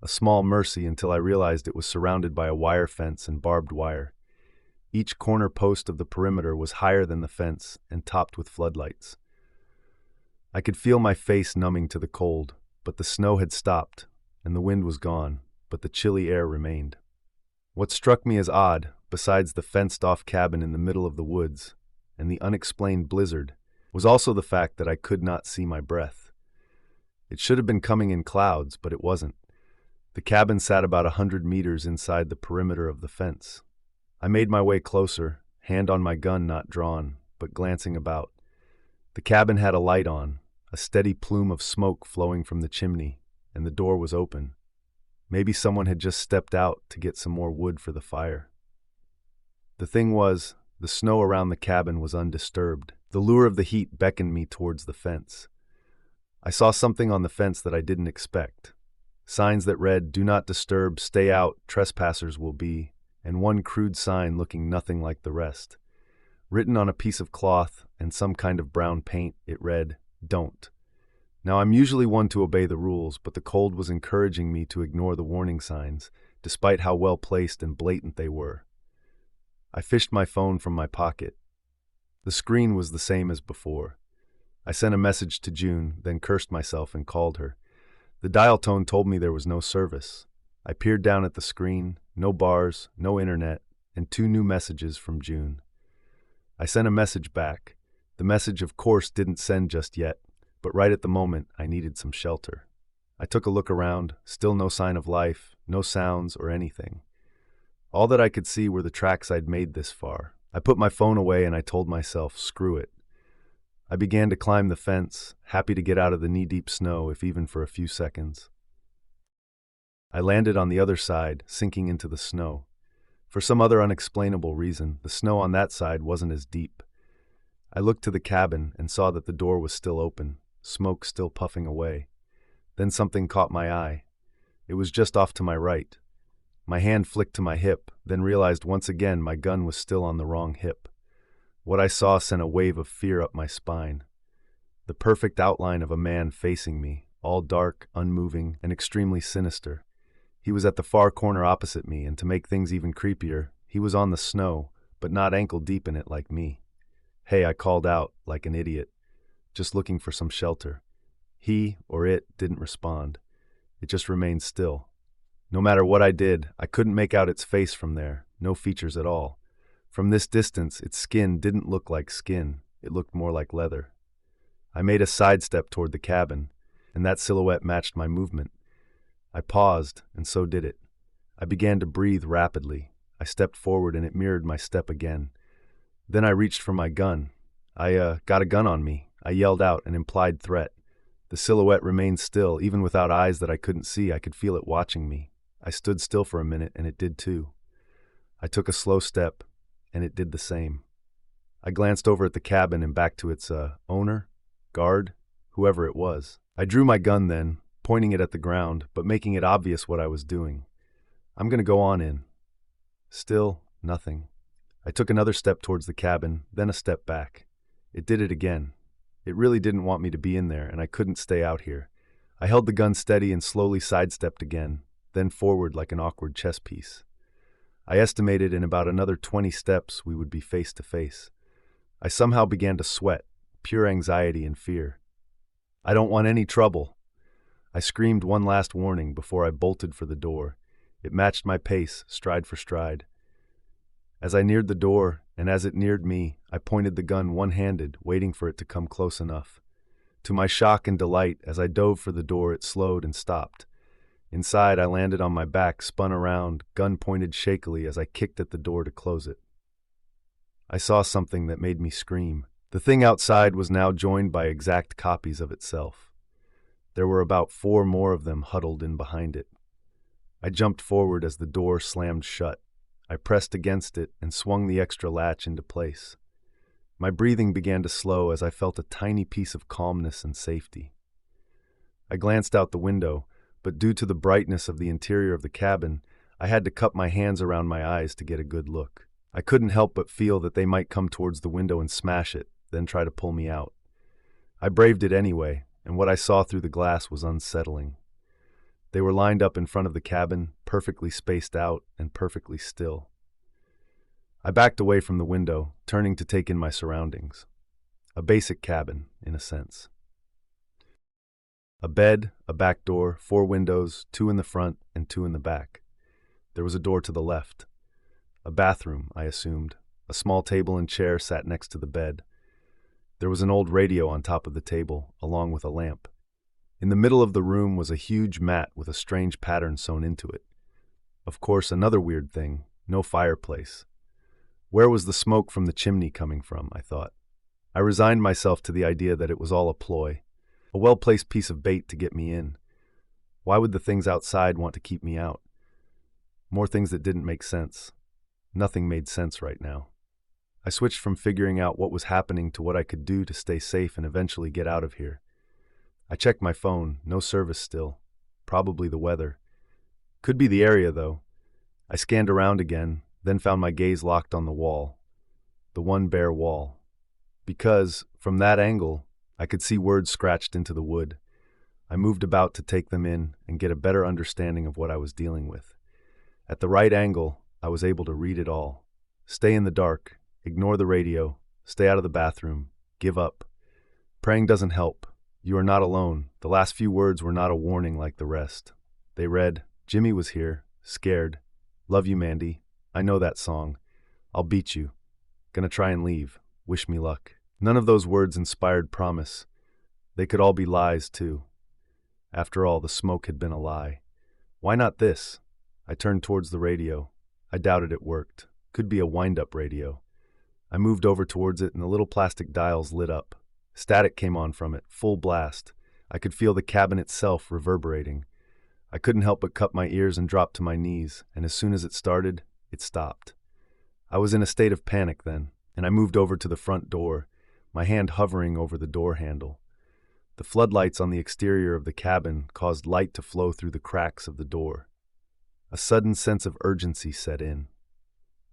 [SPEAKER 1] A small mercy until I realized it was surrounded by a wire fence and barbed wire. Each corner post of the perimeter was higher than the fence and topped with floodlights. I could feel my face numbing to the cold, but the snow had stopped, and the wind was gone, but the chilly air remained. What struck me as odd, besides the fenced-off cabin in the middle of the woods and the unexplained blizzard, was also the fact that I could not see my breath. It should have been coming in clouds, but it wasn't. The cabin sat about 100 meters inside the perimeter of the fence. I made my way closer, hand on my gun not drawn, but glancing about. The cabin had a light on, a steady plume of smoke flowing from the chimney, and the door was open. Maybe someone had just stepped out to get some more wood for the fire. The thing was, the snow around the cabin was undisturbed. The lure of the heat beckoned me towards the fence. I saw something on the fence that I didn't expect. Signs that read, "Do not disturb, stay out, trespassers will be," and one crude sign looking nothing like the rest. Written on a piece of cloth and some kind of brown paint, it read, "Don't." Now, I'm usually one to obey the rules, but the cold was encouraging me to ignore the warning signs, despite how well placed and blatant they were. I fished my phone from my pocket. The screen was the same as before. I sent a message to June, then cursed myself and called her. The dial tone told me there was no service. I peered down at the screen, no bars, no internet, and 2 new messages from June. I sent a message back. The message, of course, didn't send just yet, but right at the moment, I needed some shelter. I took a look around, still no sign of life, no sounds or anything. All that I could see were the tracks I'd made this far. I put my phone away and I told myself, screw it. I began to climb the fence, happy to get out of the knee-deep snow, if even for a few seconds. I landed on the other side, sinking into the snow. For some other unexplainable reason, the snow on that side wasn't as deep. I looked to the cabin and saw that the door was still open, smoke still puffing away. Then something caught my eye. It was just off to my right. My hand flicked to my hip, then realized once again my gun was still on the wrong hip. What I saw sent a wave of fear up my spine. The perfect outline of a man facing me, all dark, unmoving, and extremely sinister. He was at the far corner opposite me, and to make things even creepier, he was on the snow, but not ankle deep in it like me. Hey, I called out, like an idiot, just looking for some shelter. He, or it, didn't respond. It just remained still. No matter what I did, I couldn't make out its face from there, no features at all. From this distance, its skin didn't look like skin, it looked more like leather. I made a sidestep toward the cabin, and that silhouette matched my movement. I paused, and so did it. I began to breathe rapidly. I stepped forward, and it mirrored my step again. Then I reached for my gun. I got a gun on me. I yelled out an implied threat. The silhouette remained still, even without eyes that I couldn't see. I could feel it watching me. I stood still for a minute, and it did too. I took a slow step, and it did the same. I glanced over at the cabin and back to its owner, guard, whoever it was. I drew my gun then, pointing it at the ground, but making it obvious what I was doing. I'm going to go on in. Still, nothing. I took another step towards the cabin, then a step back. It did it again. It really didn't want me to be in there, and I couldn't stay out here. I held the gun steady and slowly sidestepped again, then forward like an awkward chess piece. I estimated in about another 20 steps we would be face to face. I somehow began to sweat, pure anxiety and fear. I don't want any trouble. I screamed one last warning before I bolted for the door. It matched my pace, stride for stride. As I neared the door, and as it neared me, I pointed the gun one-handed, waiting for it to come close enough. To my shock and delight, as I dove for the door, it slowed and stopped. Inside, I landed on my back, spun around, gun pointed shakily as I kicked at the door to close it. I saw something that made me scream. The thing outside was now joined by exact copies of itself. There were about 4 more of them huddled in behind it. I jumped forward as the door slammed shut. I pressed against it and swung the extra latch into place. My breathing began to slow as I felt a tiny piece of calmness and safety. I glanced out the window, but due to the brightness of the interior of the cabin, I had to cup my hands around my eyes to get a good look. I couldn't help but feel that they might come towards the window and smash it, then try to pull me out. I braved it anyway, and what I saw through the glass was unsettling. They were lined up in front of the cabin, perfectly spaced out and perfectly still. I backed away from the window, turning to take in my surroundings. A basic cabin, in a sense. A bed, a back door, 4 windows, 2 in the front and 2 in the back. There was a door to the left. A bathroom, I assumed. A small table and chair sat next to the bed. There was an old radio on top of the table, along with a lamp. In the middle of the room was a huge mat with a strange pattern sewn into it. Of course, another weird thing, no fireplace. Where was the smoke from the chimney coming from, I thought. I resigned myself to the idea that it was all a ploy, a well-placed piece of bait to get me in. Why would the things outside want to keep me out? More things that didn't make sense. Nothing made sense right now. I switched from figuring out what was happening to what I could do to stay safe and eventually get out of here. I checked my phone, no service still. Probably the weather. Could be the area, though. I scanned around again, then found my gaze locked on the wall. The one bare wall. Because, from that angle, I could see words scratched into the wood. I moved about to take them in and get a better understanding of what I was dealing with. At the right angle, I was able to read it all. Stay in the dark, ignore the radio, stay out of the bathroom, give up. Praying doesn't help. You are not alone. The last few words were not a warning like the rest. They read, Jimmy was here, scared. Love you, Mandy. I know that song. I'll beat you. Gonna try and leave. Wish me luck. None of those words inspired promise. They could all be lies, too. After all, the smoke had been a lie. Why not this? I turned towards the radio. I doubted it worked. Could be a wind-up radio. I moved over towards it and the little plastic dials lit up. Static came on from it, full blast. I could feel the cabin itself reverberating. I couldn't help but cup my ears and drop to my knees, and as soon as it started, it stopped. I was in a state of panic then, and I moved over to the front door, my hand hovering over the door handle. The floodlights on the exterior of the cabin caused light to flow through the cracks of the door. A sudden sense of urgency set in.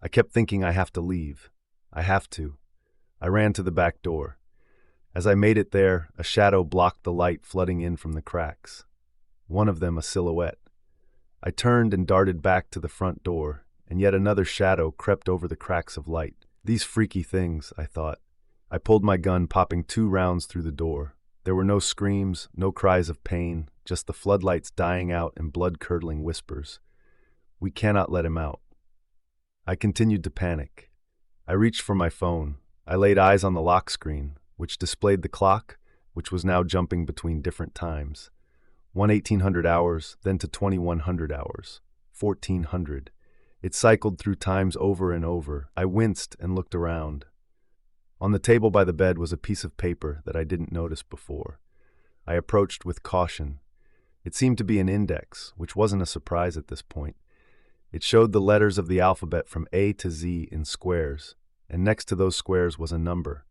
[SPEAKER 1] I kept thinking I have to leave. I have to. I ran to the back door. As I made it there, a shadow blocked the light flooding in from the cracks. One of them a silhouette. I turned and darted back to the front door, and yet another shadow crept over the cracks of light. These freaky things, I thought. I pulled my gun, popping 2 rounds through the door. There were no screams, no cries of pain, just the floodlights dying out in blood-curdling whispers. We cannot let him out. I continued to panic. I reached for my phone. I laid eyes on the lock screen, which displayed the clock, which was now jumping between different times. 1800 hours, then to 2100 hours, 1400. It cycled through times over and over. I winced and looked around. On the table by the bed was a piece of paper that I didn't notice before. I approached with caution. It seemed to be an index, which wasn't a surprise at this point. It showed the letters of the alphabet from A to Z in squares, and next to those squares was a number.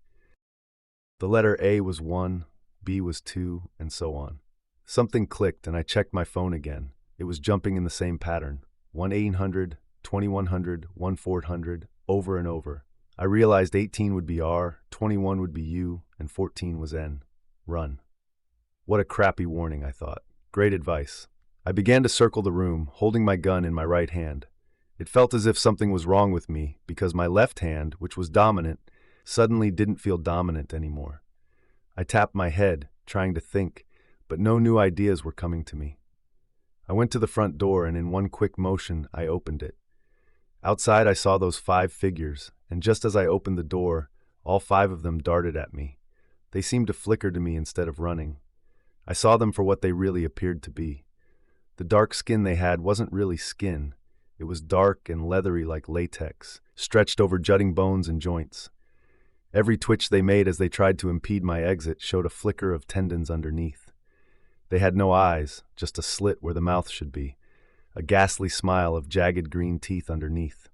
[SPEAKER 1] The letter A was 1, B was 2, and so on. Something clicked and I checked my phone again. It was jumping in the same pattern. 1-800, 2100, 1400, over and over. I realized 18 would be R, 21 would be U, and 14 was N. Run. What a crappy warning, I thought. Great advice. I began to circle the room, holding my gun in my right hand. It felt as if something was wrong with me, because my left hand, which was dominant, suddenly didn't feel dominant anymore. I tapped my head, trying to think, but no new ideas were coming to me. I went to the front door and in one quick motion, I opened it. Outside, I saw those 5 figures, and just as I opened the door, all 5 of them darted at me. They seemed to flicker to me instead of running. I saw them for what they really appeared to be. The dark skin they had wasn't really skin. It was dark and leathery like latex, stretched over jutting bones and joints. Every twitch they made as they tried to impede my exit showed a flicker of tendons underneath. They had no eyes, just a slit where the mouth should be, a ghastly smile of jagged green teeth underneath.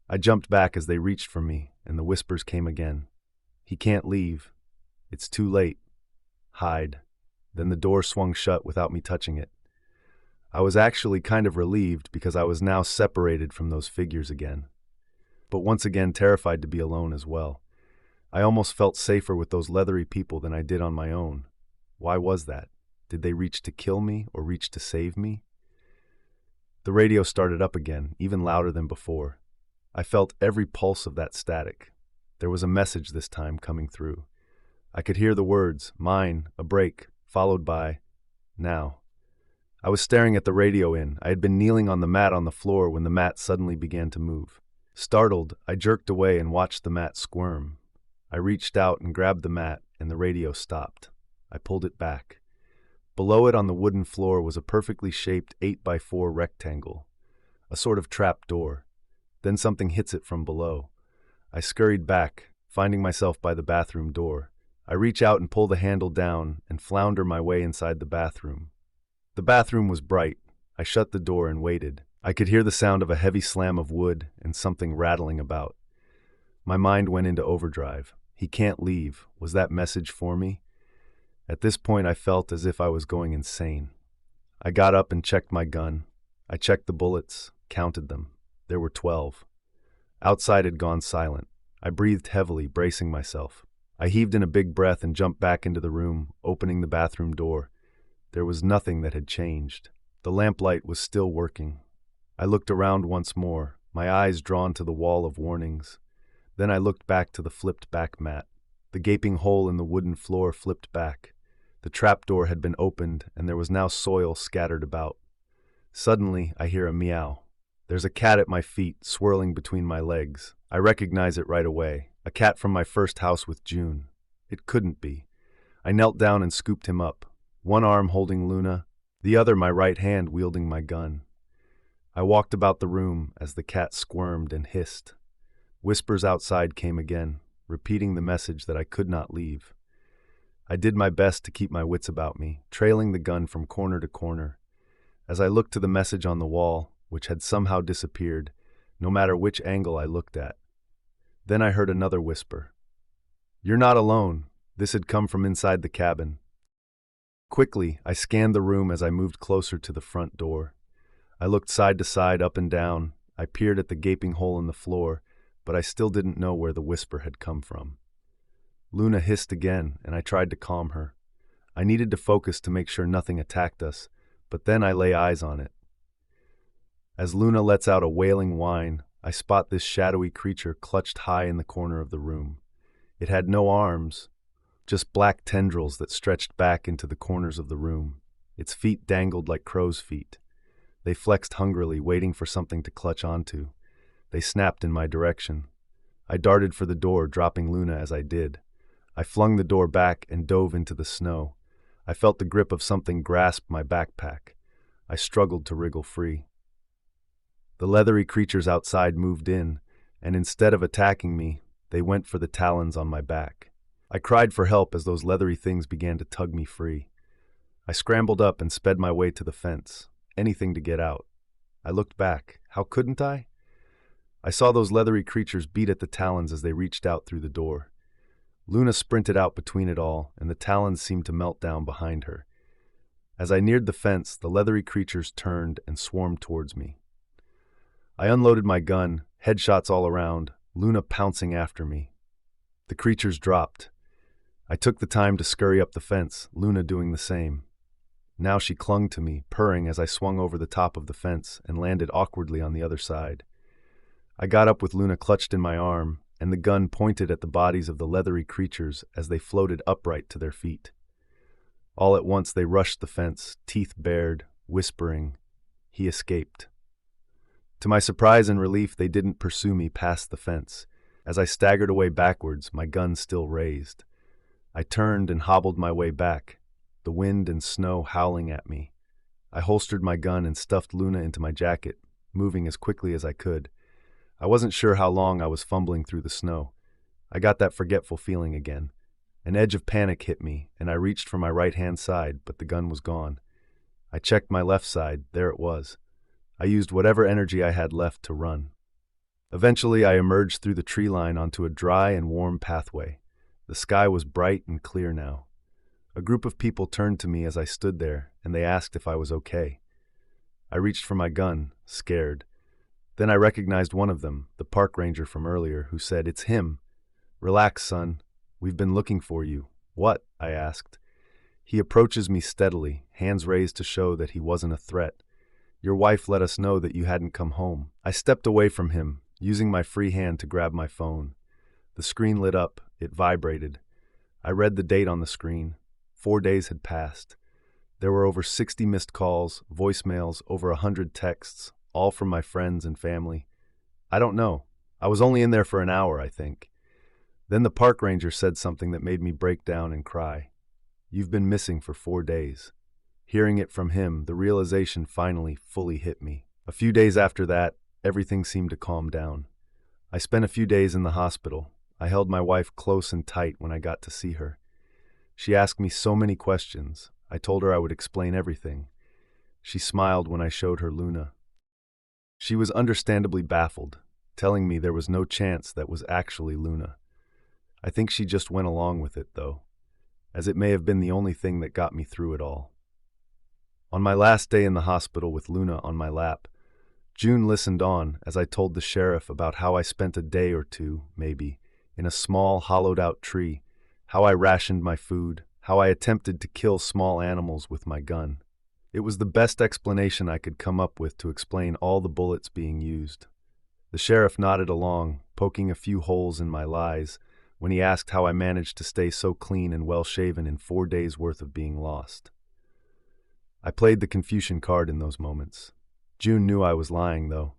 [SPEAKER 1] I jumped back as they reached for me, and the whispers came again. He can't leave. It's too late. Hide. Then the door swung shut without me touching it. I was actually kind of relieved because I was now separated from those figures again. But once again terrified to be alone as well. I almost felt safer with those leathery people than I did on my own. Why was that? Did they reach to kill me or reach to save me? The radio started up again, even louder than before. I felt every pulse of that static. There was a message this time coming through. I could hear the words, mine, a break, followed by, now. I was staring at the radio in. I had been kneeling on the mat on the floor when the mat suddenly began to move. Startled, I jerked away and watched the mat squirm. I reached out and grabbed the mat, and the radio stopped. I pulled it back. Below it on the wooden floor was a perfectly shaped 8x4 rectangle, a sort of trap door. Then something hits it from below. I scurried back, finding myself by the bathroom door. I reach out and pull the handle down and flounder my way inside the bathroom. The bathroom was bright. I shut the door and waited. I could hear the sound of a heavy slam of wood and something rattling about. My mind went into overdrive. He can't leave. Was that message for me? At this point, I felt as if I was going insane. I got up and checked my gun. I checked the bullets, counted them. There were 12. Outside had gone silent. I breathed heavily, bracing myself. I heaved in a big breath and jumped back into the room, opening the bathroom door. There was nothing that had changed. The lamplight was still working. I looked around once more, my eyes drawn to the wall of warnings. Then I looked back to the flipped back mat. The gaping hole in the wooden floor flipped back. The trapdoor had been opened, and there was now soil scattered about. Suddenly, I hear a meow. There's a cat at my feet, swirling between my legs. I recognize it right away. A cat from my first house with June. It couldn't be. I knelt down and scooped him up, one arm holding Luna, the other my right hand wielding my gun. I walked about the room as the cat squirmed and hissed. Whispers outside came again, repeating the message that I could not leave. I did my best to keep my wits about me, trailing the gun from corner to corner. As I looked to the message on the wall, which had somehow disappeared, no matter which angle I looked at. Then I heard another whisper. "You're not alone." This had come from inside the cabin. Quickly, I scanned the room as I moved closer to the front door. I looked side to side, up and down. I peered at the gaping hole in the floor, but I still didn't know where the whisper had come from. Luna hissed again, and I tried to calm her. I needed to focus to make sure nothing attacked us, but then I lay eyes on it. As Luna lets out a wailing whine, I spot this shadowy creature clutched high in the corner of the room. It had no arms, just black tendrils that stretched back into the corners of the room. Its feet dangled like crow's feet. They flexed hungrily, waiting for something to clutch onto. They snapped in my direction. I darted for the door, dropping Luna as I did. I flung the door back and dove into the snow. I felt the grip of something grasp my backpack. I struggled to wriggle free. The leathery creatures outside moved in, and instead of attacking me, they went for the talons on my back. I cried for help as those leathery things began to tug me free. I scrambled up and sped my way to the fence, anything to get out. I looked back. How couldn't I? I saw those leathery creatures beat at the talons as they reached out through the door. Luna sprinted out between it all, and the talons seemed to melt down behind her. As I neared the fence, the leathery creatures turned and swarmed towards me. I unloaded my gun, headshots all around, Luna pouncing after me. The creatures dropped. I took the time to scurry up the fence, Luna doing the same. Now she clung to me, purring as I swung over the top of the fence and landed awkwardly on the other side. I got up with Luna clutched in my arm, and the gun pointed at the bodies of the leathery creatures as they floated upright to their feet. All at once they rushed the fence, teeth bared, whispering. He escaped. To my surprise and relief, they didn't pursue me past the fence. As I staggered away backwards, my gun still raised. I turned and hobbled my way back, the wind and snow howling at me. I holstered my gun and stuffed Luna into my jacket, moving as quickly as I could. I wasn't sure how long I was fumbling through the snow. I got that forgetful feeling again. An edge of panic hit me, and I reached for my right-hand side, but the gun was gone. I checked my left side. There it was. I used whatever energy I had left to run. Eventually, I emerged through the tree line onto a dry and warm pathway. The sky was bright and clear now. A group of people turned to me as I stood there, and they asked if I was okay. I reached for my gun, scared. Then I recognized one of them, the park ranger from earlier, who said, "It's him. Relax, son. We've been looking for you." "What?" I asked. He approaches me steadily, hands raised to show that he wasn't a threat. "Your wife let us know that you hadn't come home." I stepped away from him, using my free hand to grab my phone. The screen lit up. It vibrated. I read the date on the screen. 4 days had passed. There were over 60 missed calls, voicemails, over 100 texts, all from my friends and family. I don't know. I was only in there for an hour, I think. Then the park ranger said something that made me break down and cry. "You've been missing for 4 days. Hearing it from him, the realization finally fully hit me. A few days after that, everything seemed to calm down. I spent a few days in the hospital. I held my wife close and tight when I got to see her. She asked me so many questions. I told her I would explain everything. She smiled when I showed her Luna. She was understandably baffled, telling me there was no chance that was actually Luna. I think she just went along with it, though, as it may have been the only thing that got me through it all. On my last day in the hospital with Luna on my lap, June listened on as I told the sheriff about how I spent a day or two, maybe, in a small, hollowed-out tree, how I rationed my food, how I attempted to kill small animals with my gun. It was the best explanation I could come up with to explain all the bullets being used. The sheriff nodded along, poking a few holes in my lies, when he asked how I managed to stay so clean and well-shaven in 4 days' worth of being lost. I played the Confucian card in those moments. June knew I was lying, though.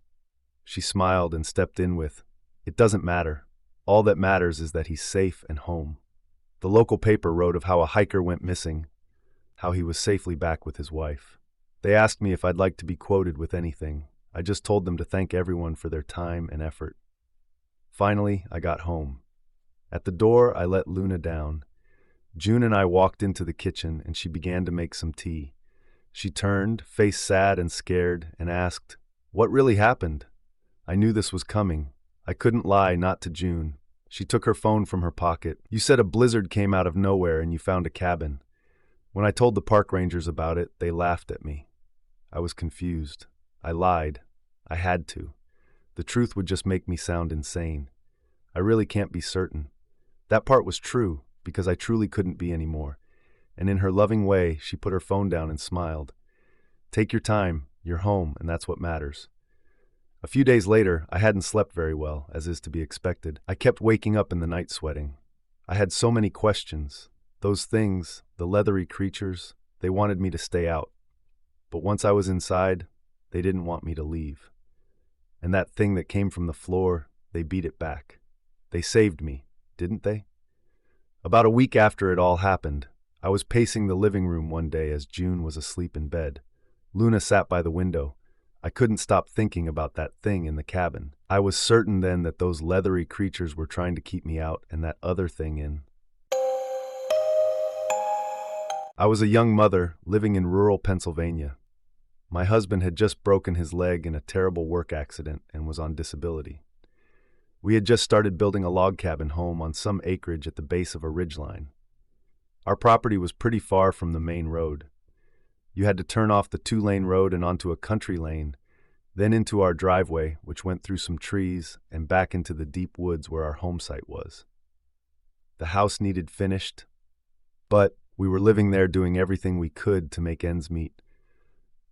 [SPEAKER 1] She smiled and stepped in with, "It doesn't matter. All that matters is that he's safe and home." The local paper wrote of how a hiker went missing, how he was safely back with his wife. They asked me if I'd like to be quoted with anything. I just told them to thank everyone for their time and effort. Finally, I got home. At the door, I let Luna down. June and I walked into the kitchen, and she began to make some tea. She turned, face sad and scared, and asked, "What really happened?" I knew this was coming. I couldn't lie, not to June. She took her phone from her pocket. "You said a blizzard came out of nowhere and you found a cabin." When I told the park rangers about it, they laughed at me. I was confused. I lied. I had to. The truth would just make me sound insane. I really can't be certain. That part was true, because I truly couldn't be anymore. And in her loving way, she put her phone down and smiled. "Take your time. You're home, and that's what matters." A few days later, I hadn't slept very well, as is to be expected. I kept waking up in the night sweating. I had so many questions. Those things, the leathery creatures, they wanted me to stay out. But once I was inside, they didn't want me to leave. And that thing that came from the floor, they beat it back. They saved me, didn't they? About a week after it all happened, I was pacing the living room one day as June was asleep in bed. Luna sat by the window. I couldn't stop thinking about that thing in the cabin. I was certain then that those leathery creatures were trying to keep me out and that other thing in. I was a young mother living in rural Pennsylvania. My husband had just broken his leg in a terrible work accident and was on disability. We had just started building a log cabin home on some acreage at the base of a ridgeline. Our property was pretty far from the main road. You had to turn off the 2-lane road and onto a country lane, then into our driveway, which went through some trees and back into the deep woods where our home site was. The house needed finished, but we were living there doing everything we could to make ends meet.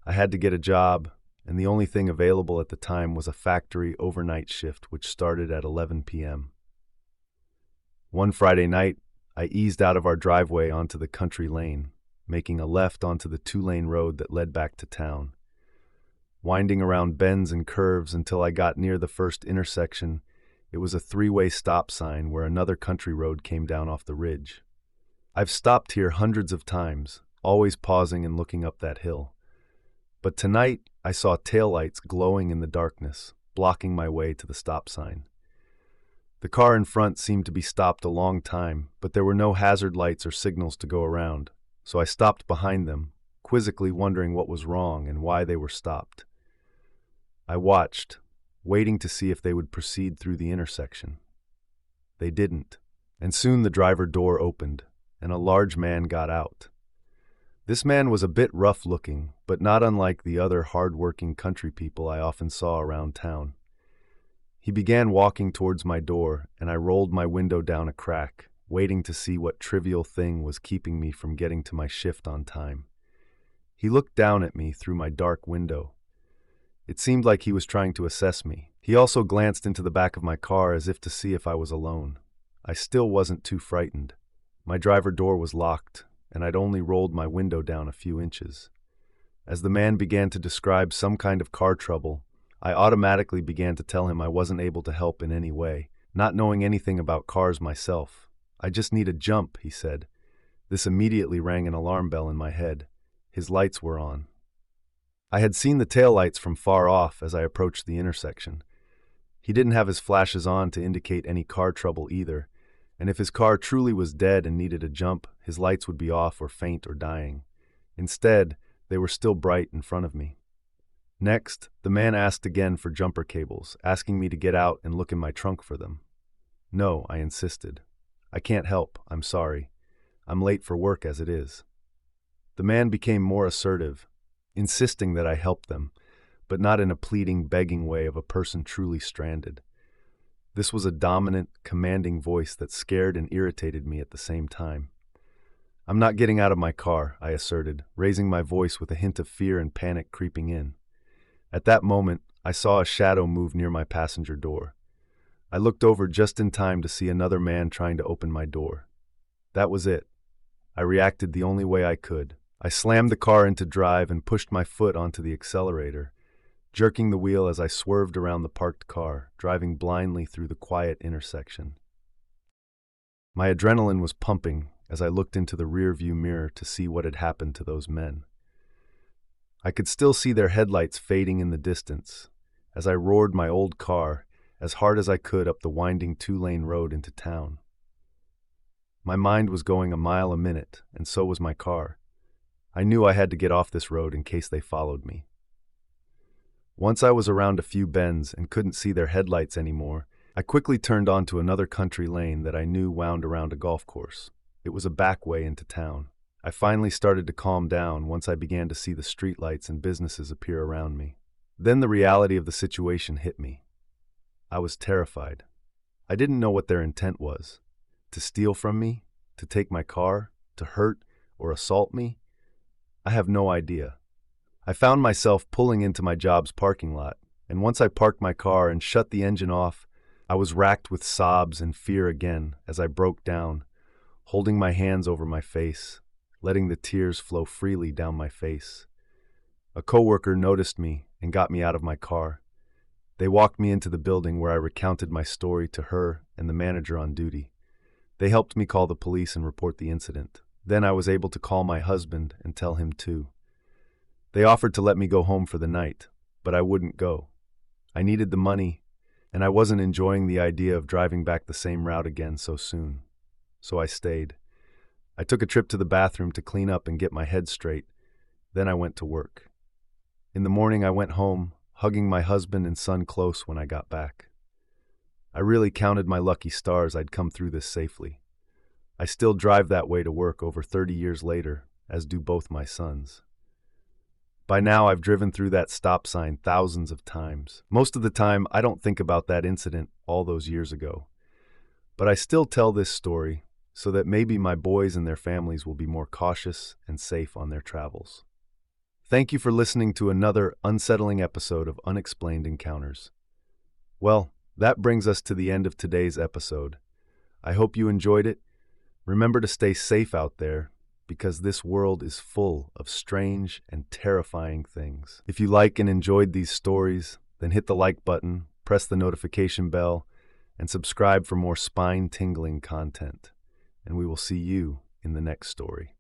[SPEAKER 1] I had to get a job, and the only thing available at the time was a factory overnight shift which started at 11 p.m. One Friday night, I eased out of our driveway onto the country lane, making a left onto the 2-lane road that led back to town. Winding around bends and curves until I got near the first intersection, it was a 3-way stop sign where another country road came down off the ridge. I've stopped here hundreds of times, always pausing and looking up that hill. But tonight, I saw taillights glowing in the darkness, blocking my way to the stop sign. The car in front seemed to be stopped a long time, but there were no hazard lights or signals to go around, so I stopped behind them, quizzically wondering what was wrong and why they were stopped. I watched, waiting to see if they would proceed through the intersection. They didn't, and soon the driver door opened, and a large man got out. This man was a bit rough-looking, but not unlike the other hard-working country people I often saw around town. He began walking towards my door, and I rolled my window down a crack, waiting to see what trivial thing was keeping me from getting to my shift on time. He looked down at me through my dark window. It seemed like he was trying to assess me. He also glanced into the back of my car as if to see if I was alone. I still wasn't too frightened. My driver door was locked, and I'd only rolled my window down a few inches. As the man began to describe some kind of car trouble, I automatically began to tell him I wasn't able to help in any way, not knowing anything about cars myself. "I just need a jump," he said. This immediately rang an alarm bell in my head. His lights were on. I had seen the taillights from far off as I approached the intersection. He didn't have his flashes on to indicate any car trouble either, and if his car truly was dead and needed a jump, his lights would be off or faint or dying. Instead, they were still bright in front of me. Next, the man asked again for jumper cables, asking me to get out and look in my trunk for them. "No," I insisted. "I can't help, I'm sorry. I'm late for work as it is." The man became more assertive, insisting that I help them, but not in a pleading, begging way of a person truly stranded. This was a dominant, commanding voice that scared and irritated me at the same time. "I'm not getting out of my car," I asserted, raising my voice with a hint of fear and panic creeping in. At that moment, I saw a shadow move near my passenger door. I looked over just in time to see another man trying to open my door. That was it. I reacted the only way I could. I slammed the car into drive and pushed my foot onto the accelerator, jerking the wheel as I swerved around the parked car, driving blindly through the quiet intersection. My adrenaline was pumping as I looked into the rearview mirror to see what had happened to those men. I could still see their headlights fading in the distance as I roared my old car as hard as I could up the winding 2-lane road into town. My mind was going a mile a minute, and so was my car. I knew I had to get off this road in case they followed me. Once I was around a few bends and couldn't see their headlights anymore, I quickly turned onto another country lane that I knew wound around a golf course. It was a back way into town. I finally started to calm down once I began to see the streetlights and businesses appear around me. Then the reality of the situation hit me. I was terrified. I didn't know what their intent was. To steal from me? To take my car? To hurt or assault me? I have no idea. I found myself pulling into my job's parking lot, And once I parked my car and shut the engine off, I was racked with sobs and fear again as I broke down, holding my hands over my face, letting the tears flow freely down my face. A coworker noticed me and got me out of my car. They walked me into the building where I recounted my story to her and the manager on duty. They helped me call the police and report the incident. Then I was able to call my husband and tell him too. They offered to let me go home for the night, but I wouldn't go. I needed the money, and I wasn't enjoying the idea of driving back the same route again so soon. So I stayed. I took a trip to the bathroom to clean up and get my head straight. Then I went to work. In the morning I went home, hugging my husband and son close when I got back. I really counted my lucky stars I'd come through this safely. I still drive that way to work over 30 years later, as do both my sons. By now, I've driven through that stop sign thousands of times. Most of the time, I don't think about that incident all those years ago. But I still tell this story so that maybe my boys and their families will be more cautious and safe on their travels. Thank you for listening to another unsettling episode of Unexplained Encounters. Well, that brings us to the end of today's episode. I hope you enjoyed it. Remember to stay safe out there, because this world is full of strange and terrifying things. If you like and enjoyed these stories, then hit the like button, press the notification bell, and subscribe for more spine-tingling content. And we will see you in the next story.